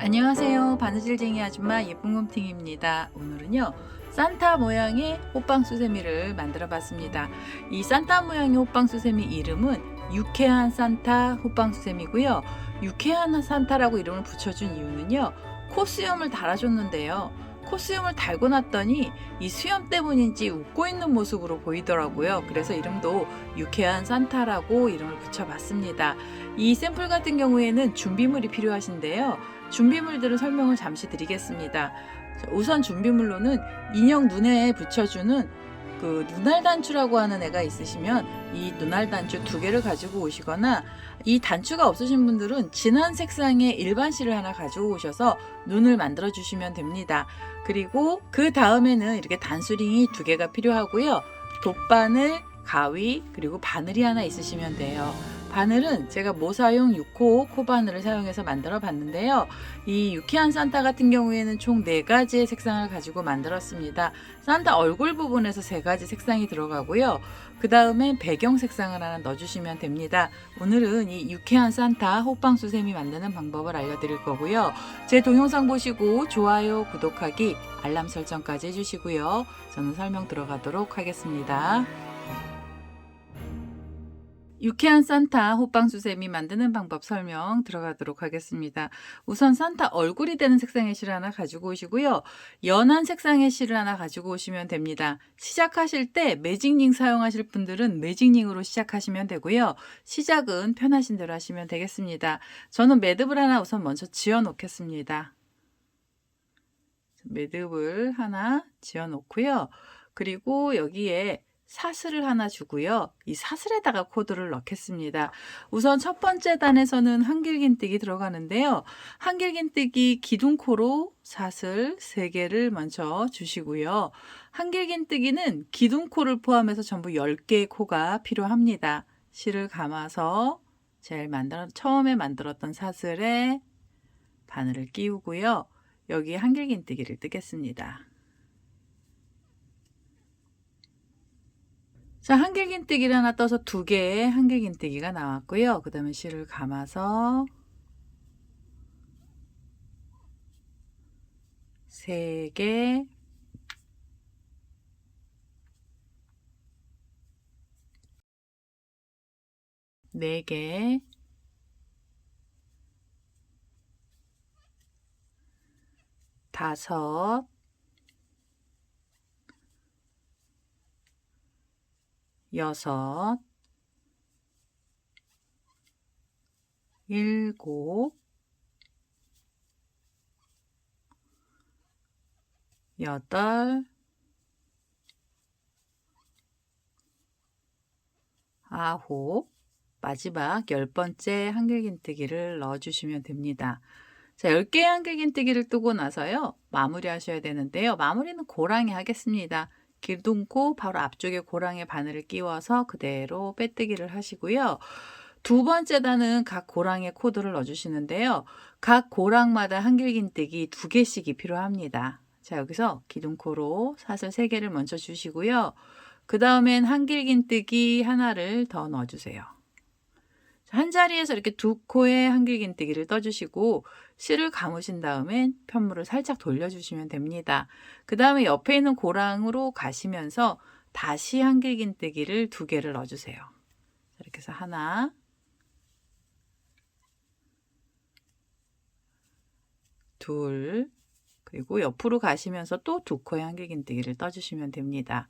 안녕하세요. 바느질쟁이 아줌마 예쁜곰팅입니다. 오늘은요, 산타 모양의 호빵 수세미를 만들어 봤습니다. 이 산타 모양의 호빵 수세미 이름은 유쾌한 산타 호빵 수세미고요. 유쾌한 산타라고 이름을 붙여준 이유는요, 코수염을 달아줬는데요. 코수염을 달고 났더니 이 수염 때문인지 웃고 있는 모습으로 보이더라고요. 그래서 이름도 유쾌한 산타라고 이름을 붙여봤습니다. 이 샘플 같은 경우에는 준비물이 필요하신데요. 준비물들을 설명을 잠시 드리겠습니다. 우선 준비물로는 인형 눈에 붙여주는 그 눈알 단추라고 하는 애가 있으시면 이 눈알 단추 2개를 가지고 오시거나, 이 단추가 없으신 분들은 진한 색상의 일반 실을 하나 가지고 오셔서 눈을 만들어 주시면 됩니다. 그리고 그 다음에는 이렇게 단수링이 2개가 필요하고요. 돗바늘, 가위, 그리고 바늘이 하나 있으시면 돼요. 바늘은 제가 모사용 6호 코바늘을 사용해서 만들어 봤는데요. 이 유쾌한 산타 같은 경우에는 총 4가지의 색상을 가지고 만들었습니다. 산타 얼굴 부분에서 3가지 색상이 들어가고요. 그 다음에 배경 색상을 하나 넣어주시면 됩니다. 오늘은 이 유쾌한 산타 호빵 수세미 만드는 방법을 알려드릴 거고요. 제 동영상 보시고 좋아요, 구독하기, 알람 설정까지 해주시고요. 저는 설명 들어가도록 하겠습니다. 유쾌한 산타 호빵 수세미 만드는 방법 설명 들어가도록 하겠습니다. 우선 산타 얼굴이 되는 색상의 실을 하나 가지고 오시고요. 연한 색상의 실을 하나 가지고 오시면 됩니다. 시작하실 때 매직링 사용하실 분들은 매직링으로 시작하시면 되고요. 시작은 편하신 대로 하시면 되겠습니다. 저는 매듭을 하나 우선 먼저 지어 놓겠습니다. 매듭을 하나 지어 놓고요. 그리고 여기에 사슬을 하나 주고요. 이 사슬에다가 코드를 넣겠습니다. 우선 첫 번째 단에서는 한길긴뜨기 들어가는데요. 한길긴뜨기 기둥코로 사슬 3개를 먼저 주시고요. 한길긴뜨기는 기둥코를 포함해서 전부 10개의 코가 필요합니다. 실을 감아서 처음에 만들었던 사슬에 바늘을 끼우고요. 여기에 한길긴뜨기를 뜨겠습니다. 자, 한길긴뜨기를 하나 떠서 2개의 한길긴뜨기가 나왔고요. 그 다음에 실을 감아서 3개, 4개, 5, 6, 7, 8, 9, 마지막 10번째 한길긴뜨기를 넣어주시면 됩니다. 자, 10개의 한길긴뜨기를 뜨고 나서요, 마무리 하셔야 되는데요. 마무리는 고랑이 하겠습니다. 기둥코 바로 앞쪽에 고랑에 바늘을 끼워서 그대로 빼뜨기를 하시고요. 2번째 단은 각 고랑에 코드를 넣어주시는데요. 각 고랑마다 한길긴뜨기 2개씩이 필요합니다. 자, 여기서 기둥코로 사슬 3개를 먼저 주시고요. 그 다음엔 한길긴뜨기 하나를 더 넣어주세요. 한 자리에서 이렇게 2코의 한길긴뜨기를 떠주시고 실을 감으신 다음엔 편물을 살짝 돌려주시면 됩니다. 그 다음에 옆에 있는 고랑으로 가시면서 다시 한길긴뜨기를 2개를 넣어주세요. 이렇게 해서 하나, 둘, 그리고 옆으로 가시면서 또 2코의 한길긴뜨기를 떠주시면 됩니다.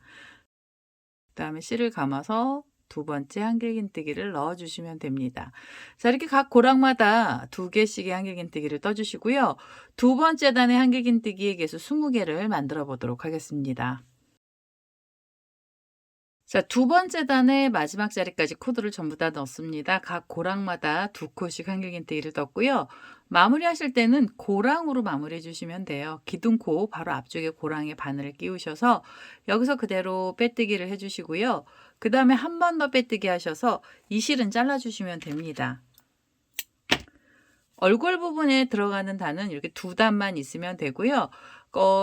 그 다음에 실을 감아서 2번째 한길긴뜨기를 넣어주시면 됩니다. 자, 이렇게 각 고랑마다 2개씩의 한길긴뜨기를 떠주시고요. 2번째 단의 한길긴뜨기의 개수 20개를 만들어 보도록 하겠습니다. 자, 2번째 단의 마지막 자리까지 코드를 전부 다 넣습니다. 각 고랑마다 2코씩 한길긴뜨기를 떴고요. 마무리 하실 때는 고랑으로 마무리해 주시면 돼요. 기둥코 바로 앞쪽에 고랑에 바늘을 끼우셔서 여기서 그대로 빼뜨기를 해 주시고요. 그 다음에 한 번 더 빼뜨기 하셔서 이 실은 잘라 주시면 됩니다. 얼굴 부분에 들어가는 단은 이렇게 2단만 있으면 되고요.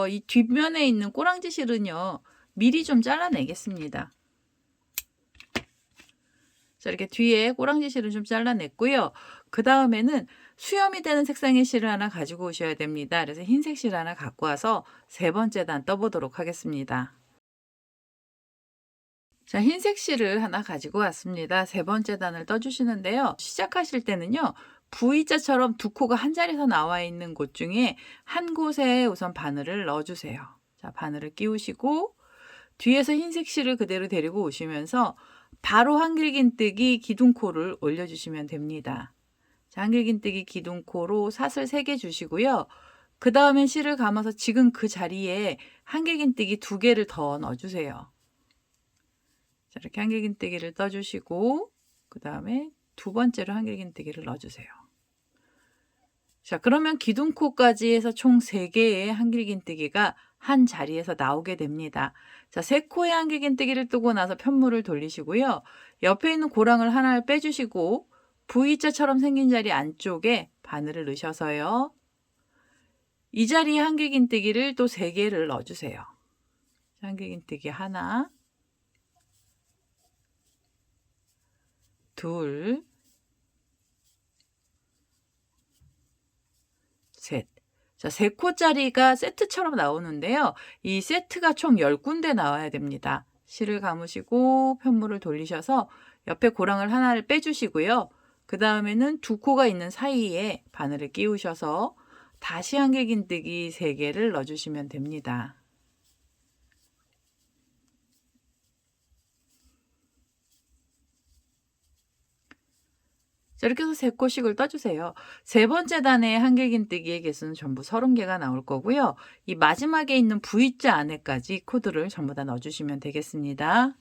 이 뒷면에 있는 꼬랑지 실은요, 미리 좀 잘라내겠습니다. 자, 이렇게 뒤에 꼬랑지 실은 좀 잘라냈고요. 그 다음에는 수염이 되는 색상의 실을 하나 가지고 오셔야 됩니다. 그래서 흰색 실 하나 갖고 와서 세 번째 단 떠보도록 하겠습니다. 자, 흰색 실을 하나 가지고 왔습니다. 세 번째 단을 떠주시는데요. 시작하실 때는요. V자처럼 두 코가 한 자리에서 나와 있는 곳 중에 한 곳에 우선 바늘을 넣어주세요. 자, 바늘을 끼우시고 뒤에서 흰색 실을 그대로 데리고 오시면서 바로 한길긴뜨기 기둥코를 올려주시면 됩니다. 자, 한길긴뜨기 기둥코로 사슬 3개 주시고요. 그 다음에 실을 감아서 지금 그 자리에 한길긴뜨기 2개를 더 넣어주세요. 자, 이렇게 한길긴뜨기를 떠주시고 그 다음에 두 번째로 한길긴뜨기를 넣어주세요. 자, 그러면 기둥코까지 해서 총 3개의 한길긴뜨기가 한 자리에서 나오게 됩니다. 자, 3코의 한길긴뜨기를 뜨고 나서 편물을 돌리시고요. 옆에 있는 고랑을 하나를 빼주시고 V자처럼 생긴 자리 안쪽에 바늘을 넣으셔서요. 이 자리에 한길긴뜨기를 또 3개를 넣어주세요. 한길긴뜨기 하나, 둘, 셋. 자, 3코짜리가 세트처럼 나오는데요. 이 세트가 총 10군데 나와야 됩니다. 실을 감으시고 편물을 돌리셔서 옆에 고랑을 하나를 빼주시고요. 그 다음에는 2코가 있는 사이에 바늘을 끼우셔서 다시 한길긴뜨기 3개를 넣어주시면 됩니다. 자, 이렇게 해서 3코씩을 떠주세요. 세 번째 단의 한길긴뜨기의 개수는 전부 30개가 나올 거고요. 이 마지막에 있는 V자 안에까지 코드를 전부 다 넣어주시면 되겠습니다.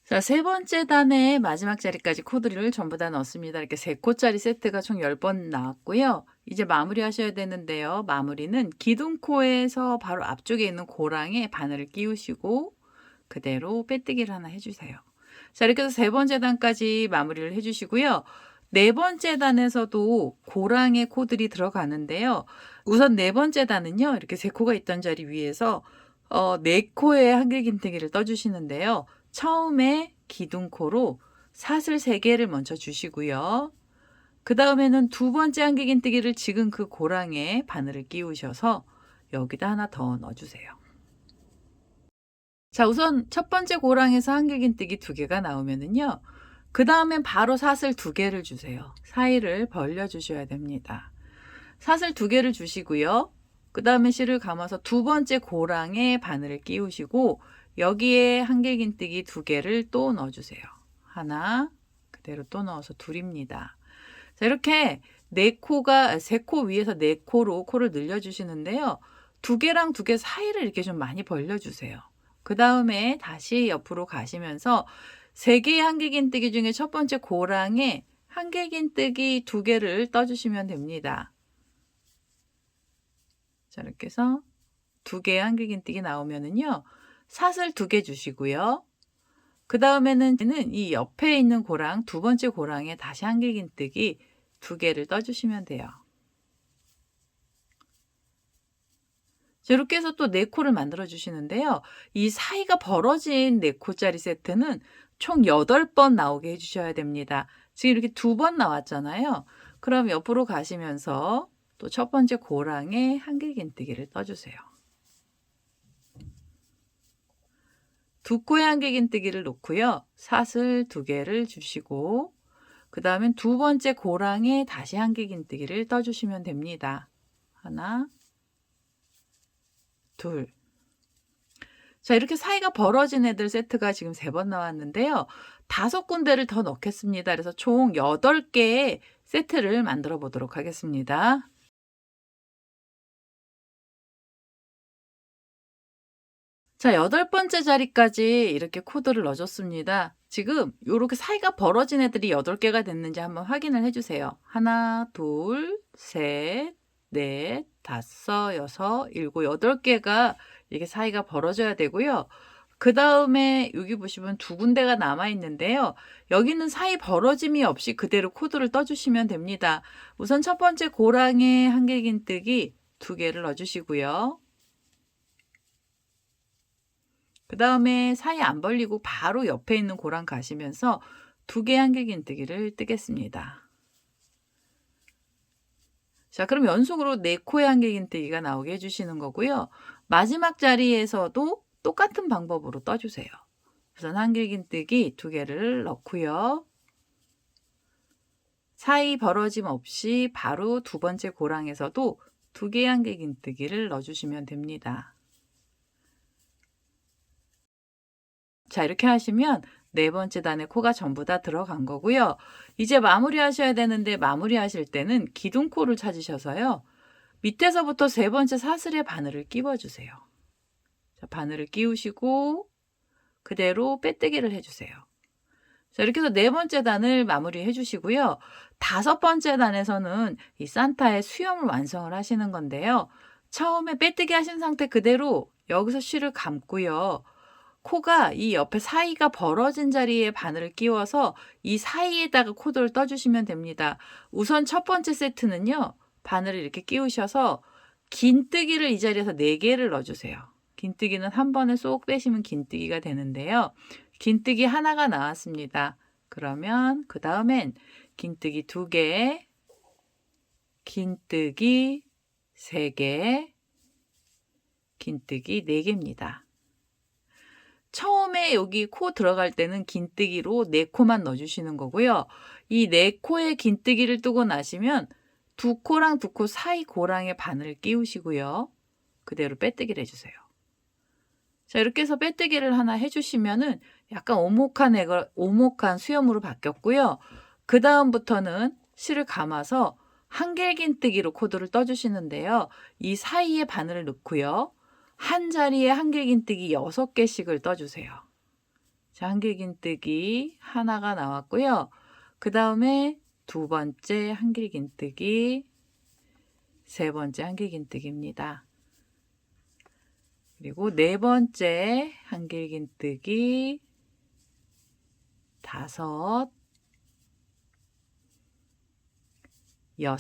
자, 세 번째 단의 마지막 자리까지 코드를 전부 다 넣었습니다. 이렇게 3코짜리 세트가 총 10번 나왔고요. 이제 마무리 하셔야 되는데요. 마무리는 기둥코에서 바로 앞쪽에 있는 고랑에 바늘을 끼우시고 그대로 빼뜨기를 하나 해주세요. 자, 이렇게 해서 세 번째 단까지 마무리를 해주시고요. 네 번째 단에서도 고랑의 코들이 들어가는데요. 우선 네 번째 단은요. 이렇게 3코가 있던 자리 위에서 4코의 한길긴뜨기를 떠주시는데요. 처음에 기둥코로 사슬 3개를 먼저 주시고요. 그 다음에는 두 번째 한길긴뜨기를 지금 그 고랑에 바늘을 끼우셔서 여기다 하나 더 넣어주세요. 자, 우선 첫 번째 고랑에서 한길긴뜨기 2개가 나오면은요. 그 다음엔 바로 사슬 2개를 주세요. 사이를 벌려 주셔야 됩니다. 사슬 2개를 주시고요. 그 다음에 실을 감아서 두 번째 고랑에 바늘을 끼우시고 여기에 한길긴뜨기 2개를 또 넣어주세요. 하나, 그대로 또 넣어서 둘입니다. 자, 이렇게 3코 위에서 4코로 코를 늘려주시는데요. 2개랑 2개 사이를 이렇게 좀 많이 벌려주세요. 그 다음에 다시 옆으로 가시면서 3개의 한길긴뜨기 중에 첫 번째 고랑에 한길긴뜨기 2개를 떠주시면 됩니다. 자, 이렇게 해서 2개의 한길긴뜨기 나오면은요. 사슬 2개 주시고요. 그 다음에는 이 옆에 있는 고랑, 두 번째 고랑에 다시 한길긴뜨기 2개를 떠주시면 돼요. 자, 이렇게 해서 또 4코를 만들어 주시는데요. 이 사이가 벌어진 4코짜리 세트는 총 8번 나오게 해주셔야 됩니다. 지금 이렇게 2번 나왔잖아요. 그럼 옆으로 가시면서 또 첫 번째 고랑에 한길긴뜨기를 떠주세요. 2코의 한길긴뜨기를 놓고요. 사슬 2개를 주시고 그 다음엔 두 번째 고랑에 다시 한길긴뜨기를 떠주시면 됩니다. 하나, 둘. 자, 이렇게 사이가 벌어진 애들 세트가 지금 3번 나왔는데요. 5군데를 더 넣겠습니다. 그래서 총 8개의 세트를 만들어 보도록 하겠습니다. 자, 8번째 자리까지 이렇게 코드를 넣어줬습니다. 지금 이렇게 사이가 벌어진 애들이 8개가 됐는지 한번 확인을 해주세요. 하나, 둘, 셋, 넷, 다섯, 여섯, 일곱, 8개가 이렇게 사이가 벌어져야 되고요. 그 다음에 여기 보시면 2군데가 남아있는데요. 여기는 사이 벌어짐이 없이 그대로 코드를 떠주시면 됩니다. 우선 첫 번째 고랑에 한길긴뜨기 2개를 넣어주시고요. 그 다음에 사이 안 벌리고 바로 옆에 있는 고랑 가시면서 2개의 한길긴뜨기를 뜨겠습니다. 자, 그럼 연속으로 4코의 한길긴뜨기가 나오게 해주시는 거고요. 마지막 자리에서도 똑같은 방법으로 떠주세요. 우선 한길긴뜨기 2개를 넣고요. 사이 벌어짐 없이 바로 2번째 고랑에서도 2개의 한길긴뜨기를 넣어주시면 됩니다. 자, 이렇게 하시면 4번째 단의 코가 전부 다 들어간 거고요. 이제 마무리 하셔야 되는데 마무리 하실 때는 기둥코를 찾으셔서요. 밑에서부터 3번째 사슬에 바늘을 끼워 주세요. 자, 바늘을 끼우시고 그대로 빼뜨기를 해주세요. 자, 이렇게 해서 4번째 단을 마무리해 주시고요. 5번째 단에서는 이 산타의 수염을 완성을 하시는 건데요. 처음에 빼뜨기 하신 상태 그대로 여기서 실을 감고요. 코가 이 옆에 사이가 벌어진 자리에 바늘을 끼워서 이 사이에다가 코드를 떠주시면 됩니다. 우선 첫 번째 세트는요. 바늘을 이렇게 끼우셔서 긴뜨기를 이 자리에서 4개를 넣어주세요. 긴뜨기는 한 번에 쏙 빼시면 긴뜨기가 되는데요. 긴뜨기 하나가 나왔습니다. 그러면 그 다음엔 긴뜨기 2개, 긴뜨기 3개, 긴뜨기 4개입니다. 처음에 여기 코 들어갈 때는 긴뜨기로 4코만 넣어주시는 거고요. 이 4코의 긴뜨기를 뜨고 나시면 2코랑 2코 사이 고랑에 바늘을 끼우시고요. 그대로 빼뜨기를 해주세요. 자, 이렇게 해서 빼뜨기를 하나 해주시면은 약간 오목한 수염으로 바뀌었고요. 그 다음부터는 실을 감아서 한길긴뜨기로 코드를 떠주시는데요. 이 사이에 바늘을 넣고요. 한 자리에 한길긴뜨기 6개씩을 떠주세요. 자, 한길긴뜨기 하나가 나왔고요. 그 다음에 2번째 한길긴뜨기, 3번째 한길긴뜨기입니다. 그리고 4번째 한길긴뜨기, 5, 6.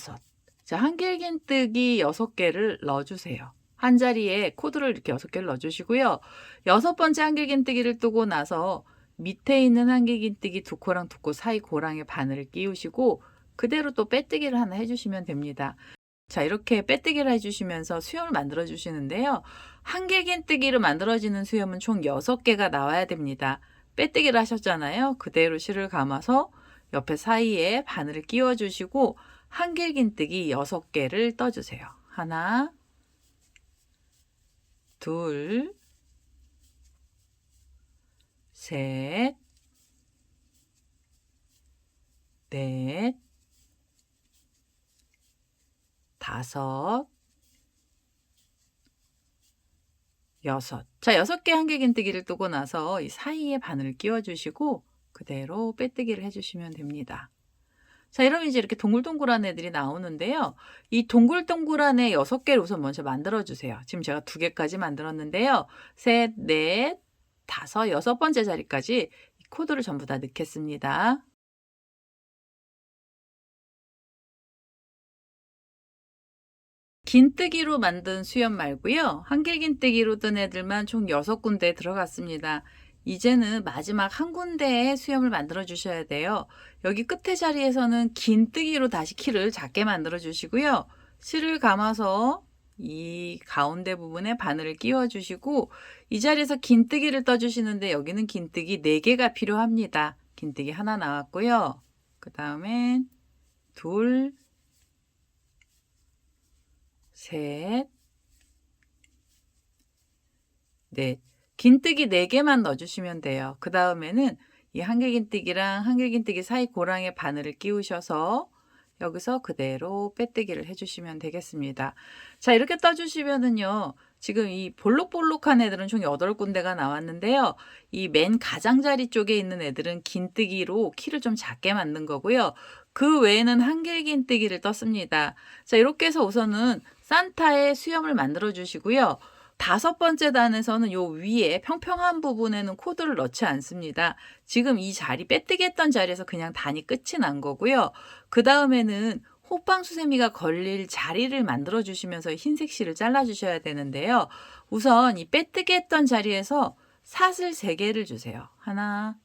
자, 한길긴뜨기 6개를 넣어주세요. 한 자리에 코드를 이렇게 6개를 넣어주시고요. 6번째 한길긴뜨기를 뜨고 나서 밑에 있는 한길긴뜨기 2코랑 2코 사이 고랑에 바늘을 끼우시고 그대로 또 빼뜨기를 하나 해주시면 됩니다. 자, 이렇게 빼뜨기를 해주시면서 수염을 만들어 주시는데요. 한길긴뜨기로 만들어지는 수염은 총 6개가 나와야 됩니다. 빼뜨기를 하셨잖아요. 그대로 실을 감아서 옆에 사이에 바늘을 끼워 주시고 한길긴뜨기 6개를 떠주세요. 하나, 둘, 셋, 넷, 5, 6. 자, 6개 한길긴뜨기를 뜨고 나서 이 사이에 바늘을 끼워주시고 그대로 빼뜨기를 해주시면 됩니다. 자, 이러면 이제 이렇게 동글동글한 애들이 나오는데요. 이 동글동글한 애 6개를 우선 먼저 만들어주세요. 지금 제가 2개까지 만들었는데요. 셋, 넷, 5, 6번째 자리까지 이 코드를 전부 다 넣겠습니다. 긴뜨기로 만든 수염 말고요. 한길긴뜨기로 뜬 애들만 총 6군데 들어갔습니다. 이제는 마지막 한 군데에 수염을 만들어 주셔야 돼요. 여기 끝에 자리에서는 긴뜨기로 다시 키를 작게 만들어 주시고요. 실을 감아서 이 가운데 부분에 바늘을 끼워 주시고 이 자리에서 긴뜨기를 떠 주시는데 여기는 긴뜨기 4개가 필요합니다. 긴뜨기 하나 나왔고요. 그 다음엔 둘, 셋, 넷. 긴뜨기 4개만 넣어주시면 돼요. 그 다음에는 이 한길긴뜨기랑 한길긴뜨기 사이 고랑에 바늘을 끼우셔서 여기서 그대로 빼뜨기를 해주시면 되겠습니다. 자, 이렇게 떠주시면은요. 지금 이 볼록볼록한 애들은 총 8군데가 나왔는데요. 이 맨 가장자리 쪽에 있는 애들은 긴뜨기로 키를 좀 작게 만든 거고요. 그 외에는 한길긴뜨기를 떴습니다. 자, 이렇게 해서 우선은 산타의 수염을 만들어 주시고요. 5번째 단에서는 요 위에 평평한 부분에는 코드를 넣지 않습니다. 지금 이 자리 빼뜨기 했던 자리에서 그냥 단이 끝이 난 거고요. 그 다음에는 호빵수세미가 걸릴 자리를 만들어 주시면서 흰색 실을 잘라 주셔야 되는데요. 우선 이 빼뜨기 했던 자리에서 사슬 3개를 주세요. 하나,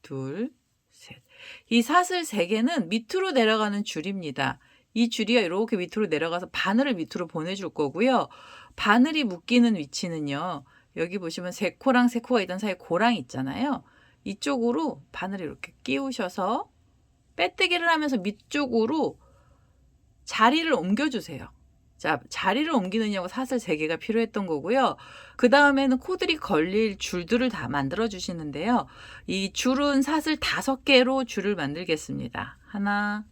둘, 셋. 이 사슬 3개는 밑으로 내려가는 줄입니다. 이 줄이요, 이렇게 밑으로 내려가서 바늘을 밑으로 보내줄 거고요. 바늘이 묶이는 위치는요, 여기 보시면 3코랑 3코가 있던 사이에 고랑이 있잖아요. 이쪽으로 바늘을 이렇게 끼우셔서 빼뜨기를 하면서 밑쪽으로 자리를 옮겨주세요. 자, 자리를 옮기느냐고 사슬 3개가 필요했던 거고요. 그 다음에는 코들이 걸릴 줄들을 다 만들어 주시는데요. 이 줄은 사슬 5개로 줄을 만들겠습니다. 하나,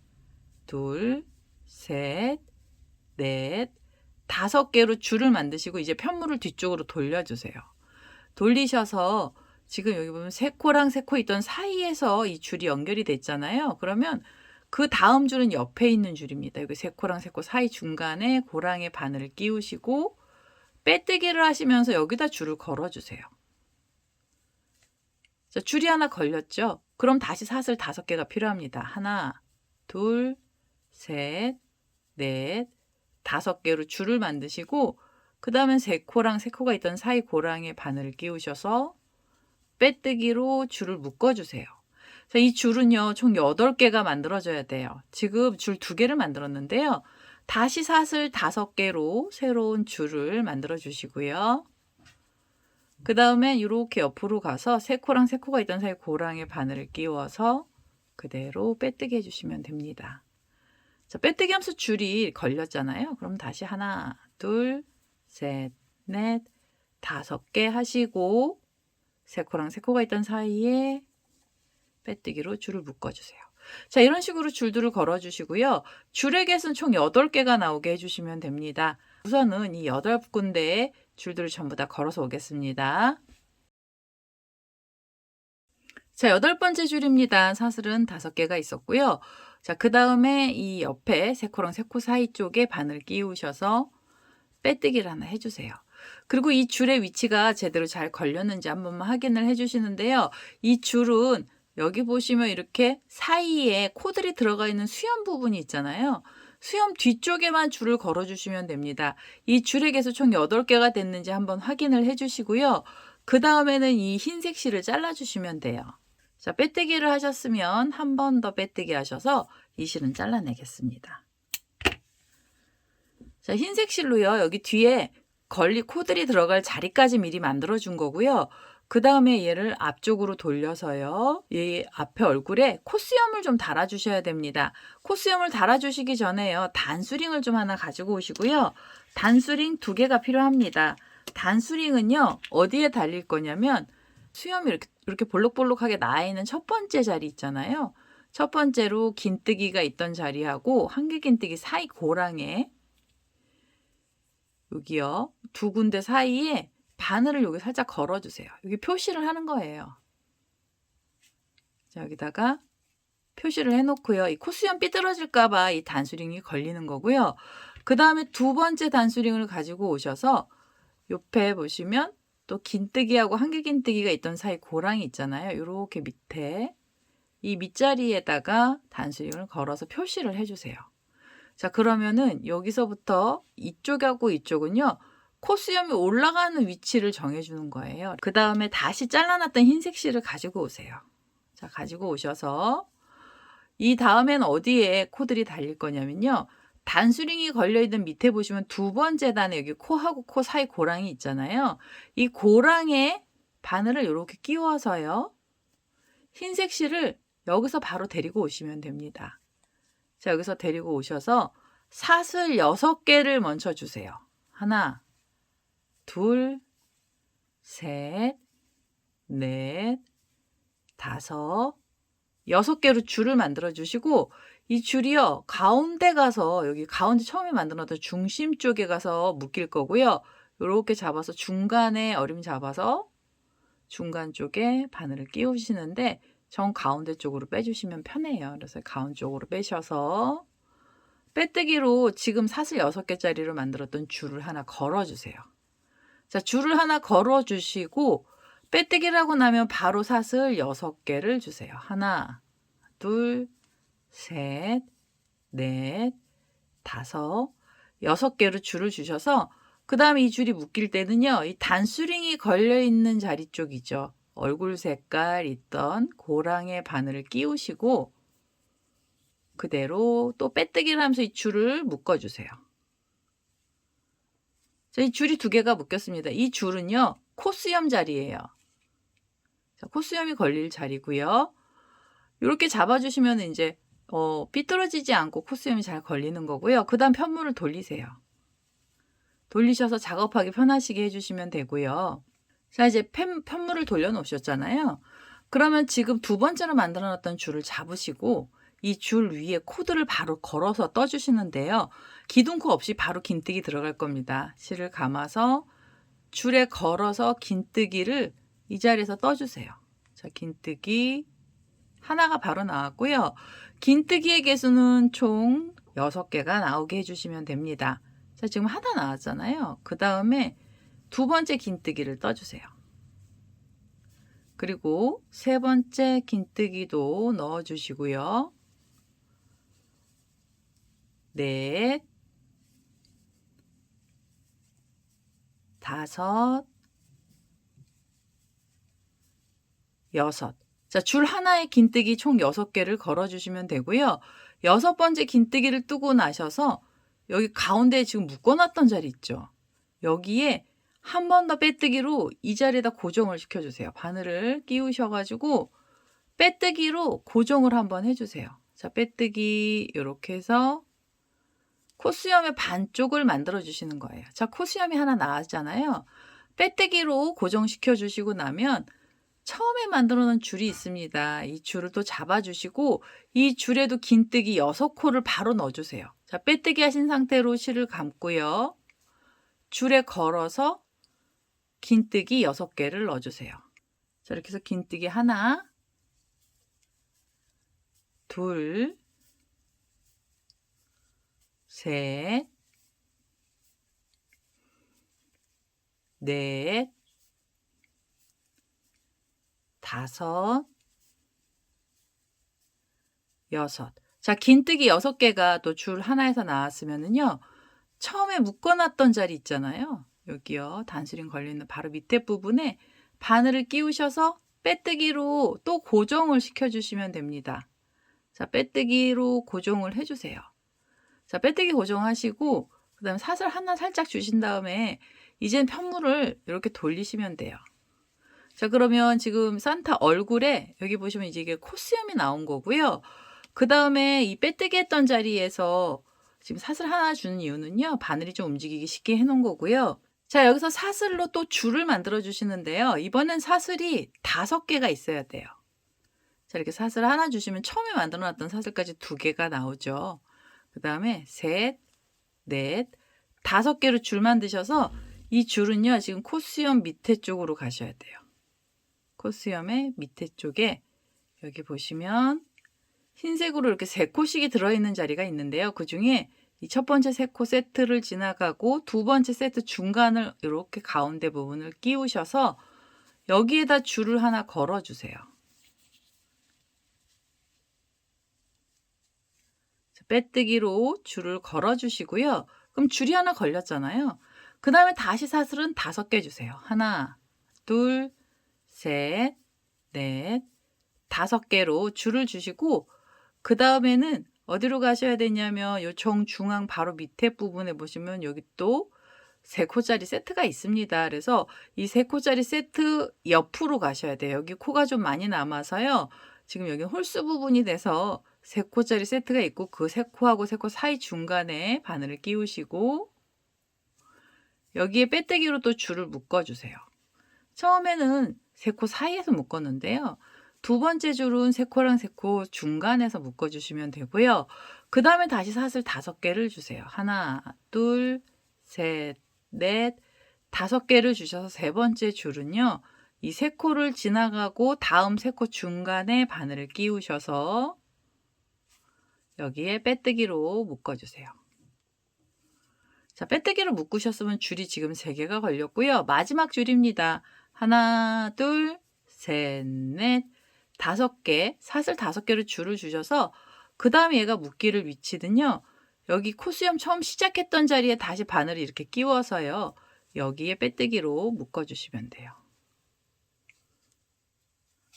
둘, 셋, 넷, 5개로 줄을 만드시고 이제 편물을 뒤쪽으로 돌려주세요. 돌리셔서 지금 여기 보면 3코랑 3코 있던 사이에서 이 줄이 연결이 됐잖아요. 그러면 그 다음 줄은 옆에 있는 줄입니다. 여기 3코랑 3코 사이 중간에 고랑의 바늘을 끼우시고 빼뜨기를 하시면서 여기다 줄을 걸어주세요. 자, 줄이 하나 걸렸죠? 그럼 다시 사슬 5개가 필요합니다. 하나, 둘, 셋, 넷, 5개로 줄을 만드시고 그 다음엔 3코랑 3코가 있던 사이 고랑의 바늘을 끼우셔서 빼뜨기로 줄을 묶어주세요. 자, 이 줄은요, 총 8개가 만들어져야 돼요. 지금 줄 2개를 만들었는데요. 다시 사슬 5개로 새로운 줄을 만들어 주시고요. 그 다음에 이렇게 옆으로 가서 3코랑 3코가 있던 사이 고랑의 바늘을 끼워서 그대로 빼뜨기 해주시면 됩니다. 자, 빼뜨기 하면서 줄이 걸렸잖아요. 그럼 다시 하나, 둘, 셋, 넷, 5개 하시고 3코랑 3코가 있던 사이에 빼뜨기로 줄을 묶어주세요. 자, 이런 식으로 줄들을 걸어주시고요. 줄의 개수는 총 8개가 나오게 해주시면 됩니다. 우선은 이 8군데의 줄들을 전부 다 걸어서 오겠습니다. 자, 8번째 줄입니다. 사슬은 5개가 있었고요. 자, 그 다음에 이 옆에 3코랑 3코 사이 쪽에 바늘 끼우셔서 빼뜨기를 하나 해주세요. 그리고 이 줄의 위치가 제대로 잘 걸렸는지 한 번만 확인을 해주시는데요. 이 줄은 여기 보시면 이렇게 사이에 코들이 들어가 있는 수염 부분이 있잖아요. 수염 뒤쪽에만 줄을 걸어주시면 됩니다. 이 줄의 개수 총 8개가 됐는지 한번 확인을 해주시고요. 그 다음에는 이 흰색 실을 잘라주시면 돼요. 자, 빼뜨기를 하셨으면 한 번 더 빼뜨기 하셔서 이 실은 잘라내겠습니다. 자, 흰색 실로요, 여기 뒤에 코들이 들어갈 자리까지 미리 만들어 준 거고요. 그 다음에 얘를 앞쪽으로 돌려서요, 이 앞에 얼굴에 콧수염을 좀 달아주셔야 됩니다. 콧수염을 달아주시기 전에요, 단수링을 좀 하나 가지고 오시고요. 단수링 2개가 필요합니다. 단수링은요, 어디에 달릴 거냐면 수염이 이렇게 볼록볼록하게 나 있는 첫 번째 자리 있잖아요. 첫 번째로 긴뜨기가 있던 자리하고 한길긴뜨기 사이 고랑에 여기요, 2군데 사이에 바늘을 여기 살짝 걸어주세요. 여기 표시를 하는 거예요. 자, 여기다가 표시를 해놓고요. 이 콧수염 삐뚤어질까봐 이 단수링이 걸리는 거고요. 그 다음에 2번째 단수링을 가지고 오셔서 옆에 보시면 또 긴뜨기하고 한길긴뜨기가 있던 사이 고랑이 있잖아요. 이렇게 밑에 이 밑자리에다가 단수링을 걸어서 표시를 해주세요. 자, 그러면은 여기서부터 이쪽하고 이쪽은요, 콧수염이 올라가는 위치를 정해주는 거예요. 그 다음에 다시 잘라놨던 흰색 실을 가지고 오세요. 자, 가지고 오셔서 이 다음엔 어디에 코들이 달릴 거냐면요, 단수링이 걸려있는 밑에 보시면 2번째 단에 여기 코하고 코 사이 고랑이 있잖아요. 이 고랑에 바늘을 이렇게 끼워서요, 흰색 실을 여기서 바로 데리고 오시면 됩니다. 자, 여기서 데리고 오셔서 사슬 6개를 먼저 주세요. 하나, 둘, 셋, 넷, 5, 6개로 줄을 만들어 주시고 이 줄이요, 가운데 가서 여기 가운데 처음에 만들었던 중심 쪽에 가서 묶일 거고요. 이렇게 잡아서 중간에 어림 잡아서 중간 쪽에 바늘을 끼우시는데 정 가운데 쪽으로 빼주시면 편해요. 그래서 가운데 쪽으로 빼셔서 빼뜨기로 지금 사슬 6개짜리로 만들었던 줄을 하나 걸어주세요. 자, 줄을 하나 걸어주시고 빼뜨기를 하고 나면 바로 사슬 6개를 주세요. 하나, 둘, 셋, 넷, 5, 6개로 줄을 주셔서 그 다음에 이 줄이 묶일 때는요, 이 단수링이 걸려있는 자리 쪽이죠. 얼굴 색깔 있던 고랑의 바늘을 끼우시고 그대로 또 빼뜨기를 하면서 이 줄을 묶어주세요. 자, 이 줄이 2개가 묶였습니다. 이 줄은요, 코수염 자리예요. 자, 코수염이 걸릴 자리고요. 이렇게 잡아주시면 이제 삐뚤어지지 않고 코수염이 잘 걸리는 거고요. 그 다음 편물을 돌리세요. 돌리셔서 작업하기 편하시게 해주시면 되고요. 자, 이제 편물을 돌려놓으셨잖아요. 그러면 지금 2번째로 만들어놨던 줄을 잡으시고 이 줄 위에 코드를 바로 걸어서 떠주시는데요. 기둥코 없이 바로 긴뜨기 들어갈 겁니다. 실을 감아서 줄에 걸어서 긴뜨기를 이 자리에서 떠주세요. 자, 긴뜨기 하나가 바로 나왔고요. 긴뜨기의 개수는 총 6개가 나오게 해주시면 됩니다. 자, 지금 하나 나왔잖아요. 그 다음에 2번째 긴뜨기를 떠주세요. 그리고 3번째 긴뜨기도 넣어주시고요. 넷, 5, 6. 자, 줄 하나에 긴뜨기 총 6개를 걸어주시면 되고요. 6번째 긴뜨기를 뜨고 나셔서 여기 가운데에 지금 묶어놨던 자리 있죠. 여기에 한 번 더 빼뜨기로 이 자리에다 고정을 시켜주세요. 바늘을 끼우셔가지고 빼뜨기로 고정을 한번 해주세요. 자, 빼뜨기 이렇게 해서 코수염의 반쪽을 만들어 주시는 거예요. 자, 코수염이 하나 나왔잖아요. 빼뜨기로 고정시켜 주시고 나면 처음에 만들어 놓은 줄이 있습니다. 이 줄을 또 잡아 주시고 이 줄에도 긴뜨기 6코를 바로 넣어 주세요. 자, 빼뜨기 하신 상태로 실을 감고요. 줄에 걸어서 긴뜨기 6개를 넣어 주세요. 자, 이렇게 해서 긴뜨기 하나, 둘, 셋, 넷, 5, 6. 자, 긴뜨기 6개가 또 줄 하나에서 나왔으면은요. 처음에 묶어놨던 자리 있잖아요. 여기요. 단수링 걸리는 바로 밑에 부분에 바늘을 끼우셔서 빼뜨기로 또 고정을 시켜주시면 됩니다. 자, 빼뜨기로 고정을 해주세요. 자, 빼뜨기 고정하시고 그 다음에 사슬 하나 살짝 주신 다음에 이젠 편물을 이렇게 돌리시면 돼요. 자, 그러면 지금 산타 얼굴에 여기 보시면 이제 이게 코수염이 나온 거고요. 그 다음에 이 빼뜨기 했던 자리에서 지금 사슬 하나 주는 이유는요. 바늘이 좀 움직이기 쉽게 해놓은 거고요. 자, 여기서 사슬로 또 줄을 만들어 주시는데요. 이번엔 사슬이 5개가 있어야 돼요. 자, 이렇게 사슬 하나 주시면 처음에 만들어 놨던 사슬까지 2개가 나오죠. 그 다음에 셋, 넷, 5개로 줄 만드셔서 이 줄은요. 지금 코수염 밑에 쪽으로 가셔야 돼요. 코수염의 밑에 쪽에 여기 보시면 흰색으로 이렇게 3코씩이 들어있는 자리가 있는데요. 그 중에 이 첫 번째 3코 세트를 지나가고 2번째 세트 중간을 이렇게 가운데 부분을 끼우셔서 여기에다 줄을 하나 걸어주세요. 빼뜨기로 줄을 걸어주시고요. 그럼 줄이 하나 걸렸잖아요. 그 다음에 다시 사슬은 5개 주세요. 하나, 둘, 셋, 넷, 5개로 줄을 주시고 그 다음에는 어디로 가셔야 되냐면 요 정중앙 바로 밑에 부분에 보시면 여기 또 3코짜리 세트가 있습니다. 그래서 이 3코짜리 세트 옆으로 가셔야 돼요. 여기 코가 좀 많이 남아서요. 지금 여기 홀수 부분이 돼서 3코짜리 세트가 있고 그 3코하고 3코 사이 중간에 바늘을 끼우시고 여기에 빼뜨기로 또 줄을 묶어주세요. 처음에는 3코 사이에서 묶었는데요. 2번째 줄은 3코랑 3코 중간에서 묶어주시면 되고요. 그 다음에 다시 사슬 5개를 주세요. 하나, 둘, 셋, 넷, 5개를 주셔서 3번째 줄은요. 이 3코를 지나가고 다음 3코 중간에 바늘을 끼우셔서 여기에 빼뜨기로 묶어주세요. 자, 빼뜨기로 묶으셨으면 줄이 지금 3개가 걸렸고요. 마지막 줄입니다. 하나, 둘, 셋, 넷, 5개, 사슬 5개를 줄을 주셔서 그 다음에 얘가 묶기를 위치는요. 여기 코수염 처음 시작했던 자리에 다시 바늘을 이렇게 끼워서요. 여기에 빼뜨기로 묶어주시면 돼요.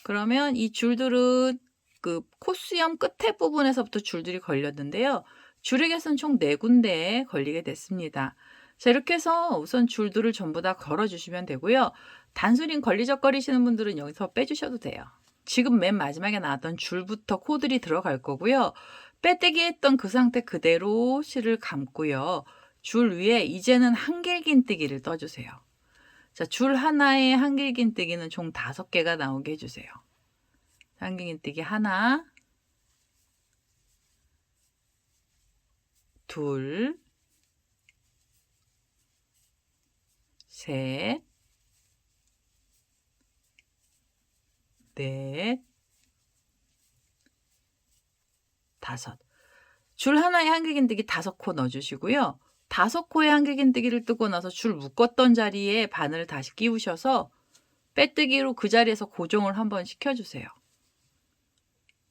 그러면 이 줄들은 그 코수염 끝에 부분에서부터 줄들이 걸렸는데요. 줄에게선 총 4군데에 걸리게 됐습니다. 자, 이렇게 해서 우선 줄들을 전부 다 걸어주시면 되고요. 단순히 걸리적거리시는 분들은 여기서 빼주셔도 돼요. 지금 맨 마지막에 나왔던 줄부터 코들이 들어갈 거고요. 빼뜨기 했던 그 상태 그대로 실을 감고요. 줄 위에 이제는 한길긴뜨기를 떠주세요. 자, 줄 하나에 한길긴뜨기는 총 5개가 나오게 해주세요. 한길긴뜨기 하나, 둘, 셋, 넷, 5. 줄 하나에 한길긴뜨기 5코 넣어주시고요. 5코의 한길긴뜨기를 뜨고 나서 줄 묶었던 자리에 바늘을 다시 끼우셔서 빼뜨기로 그 자리에서 고정을 한번 시켜주세요.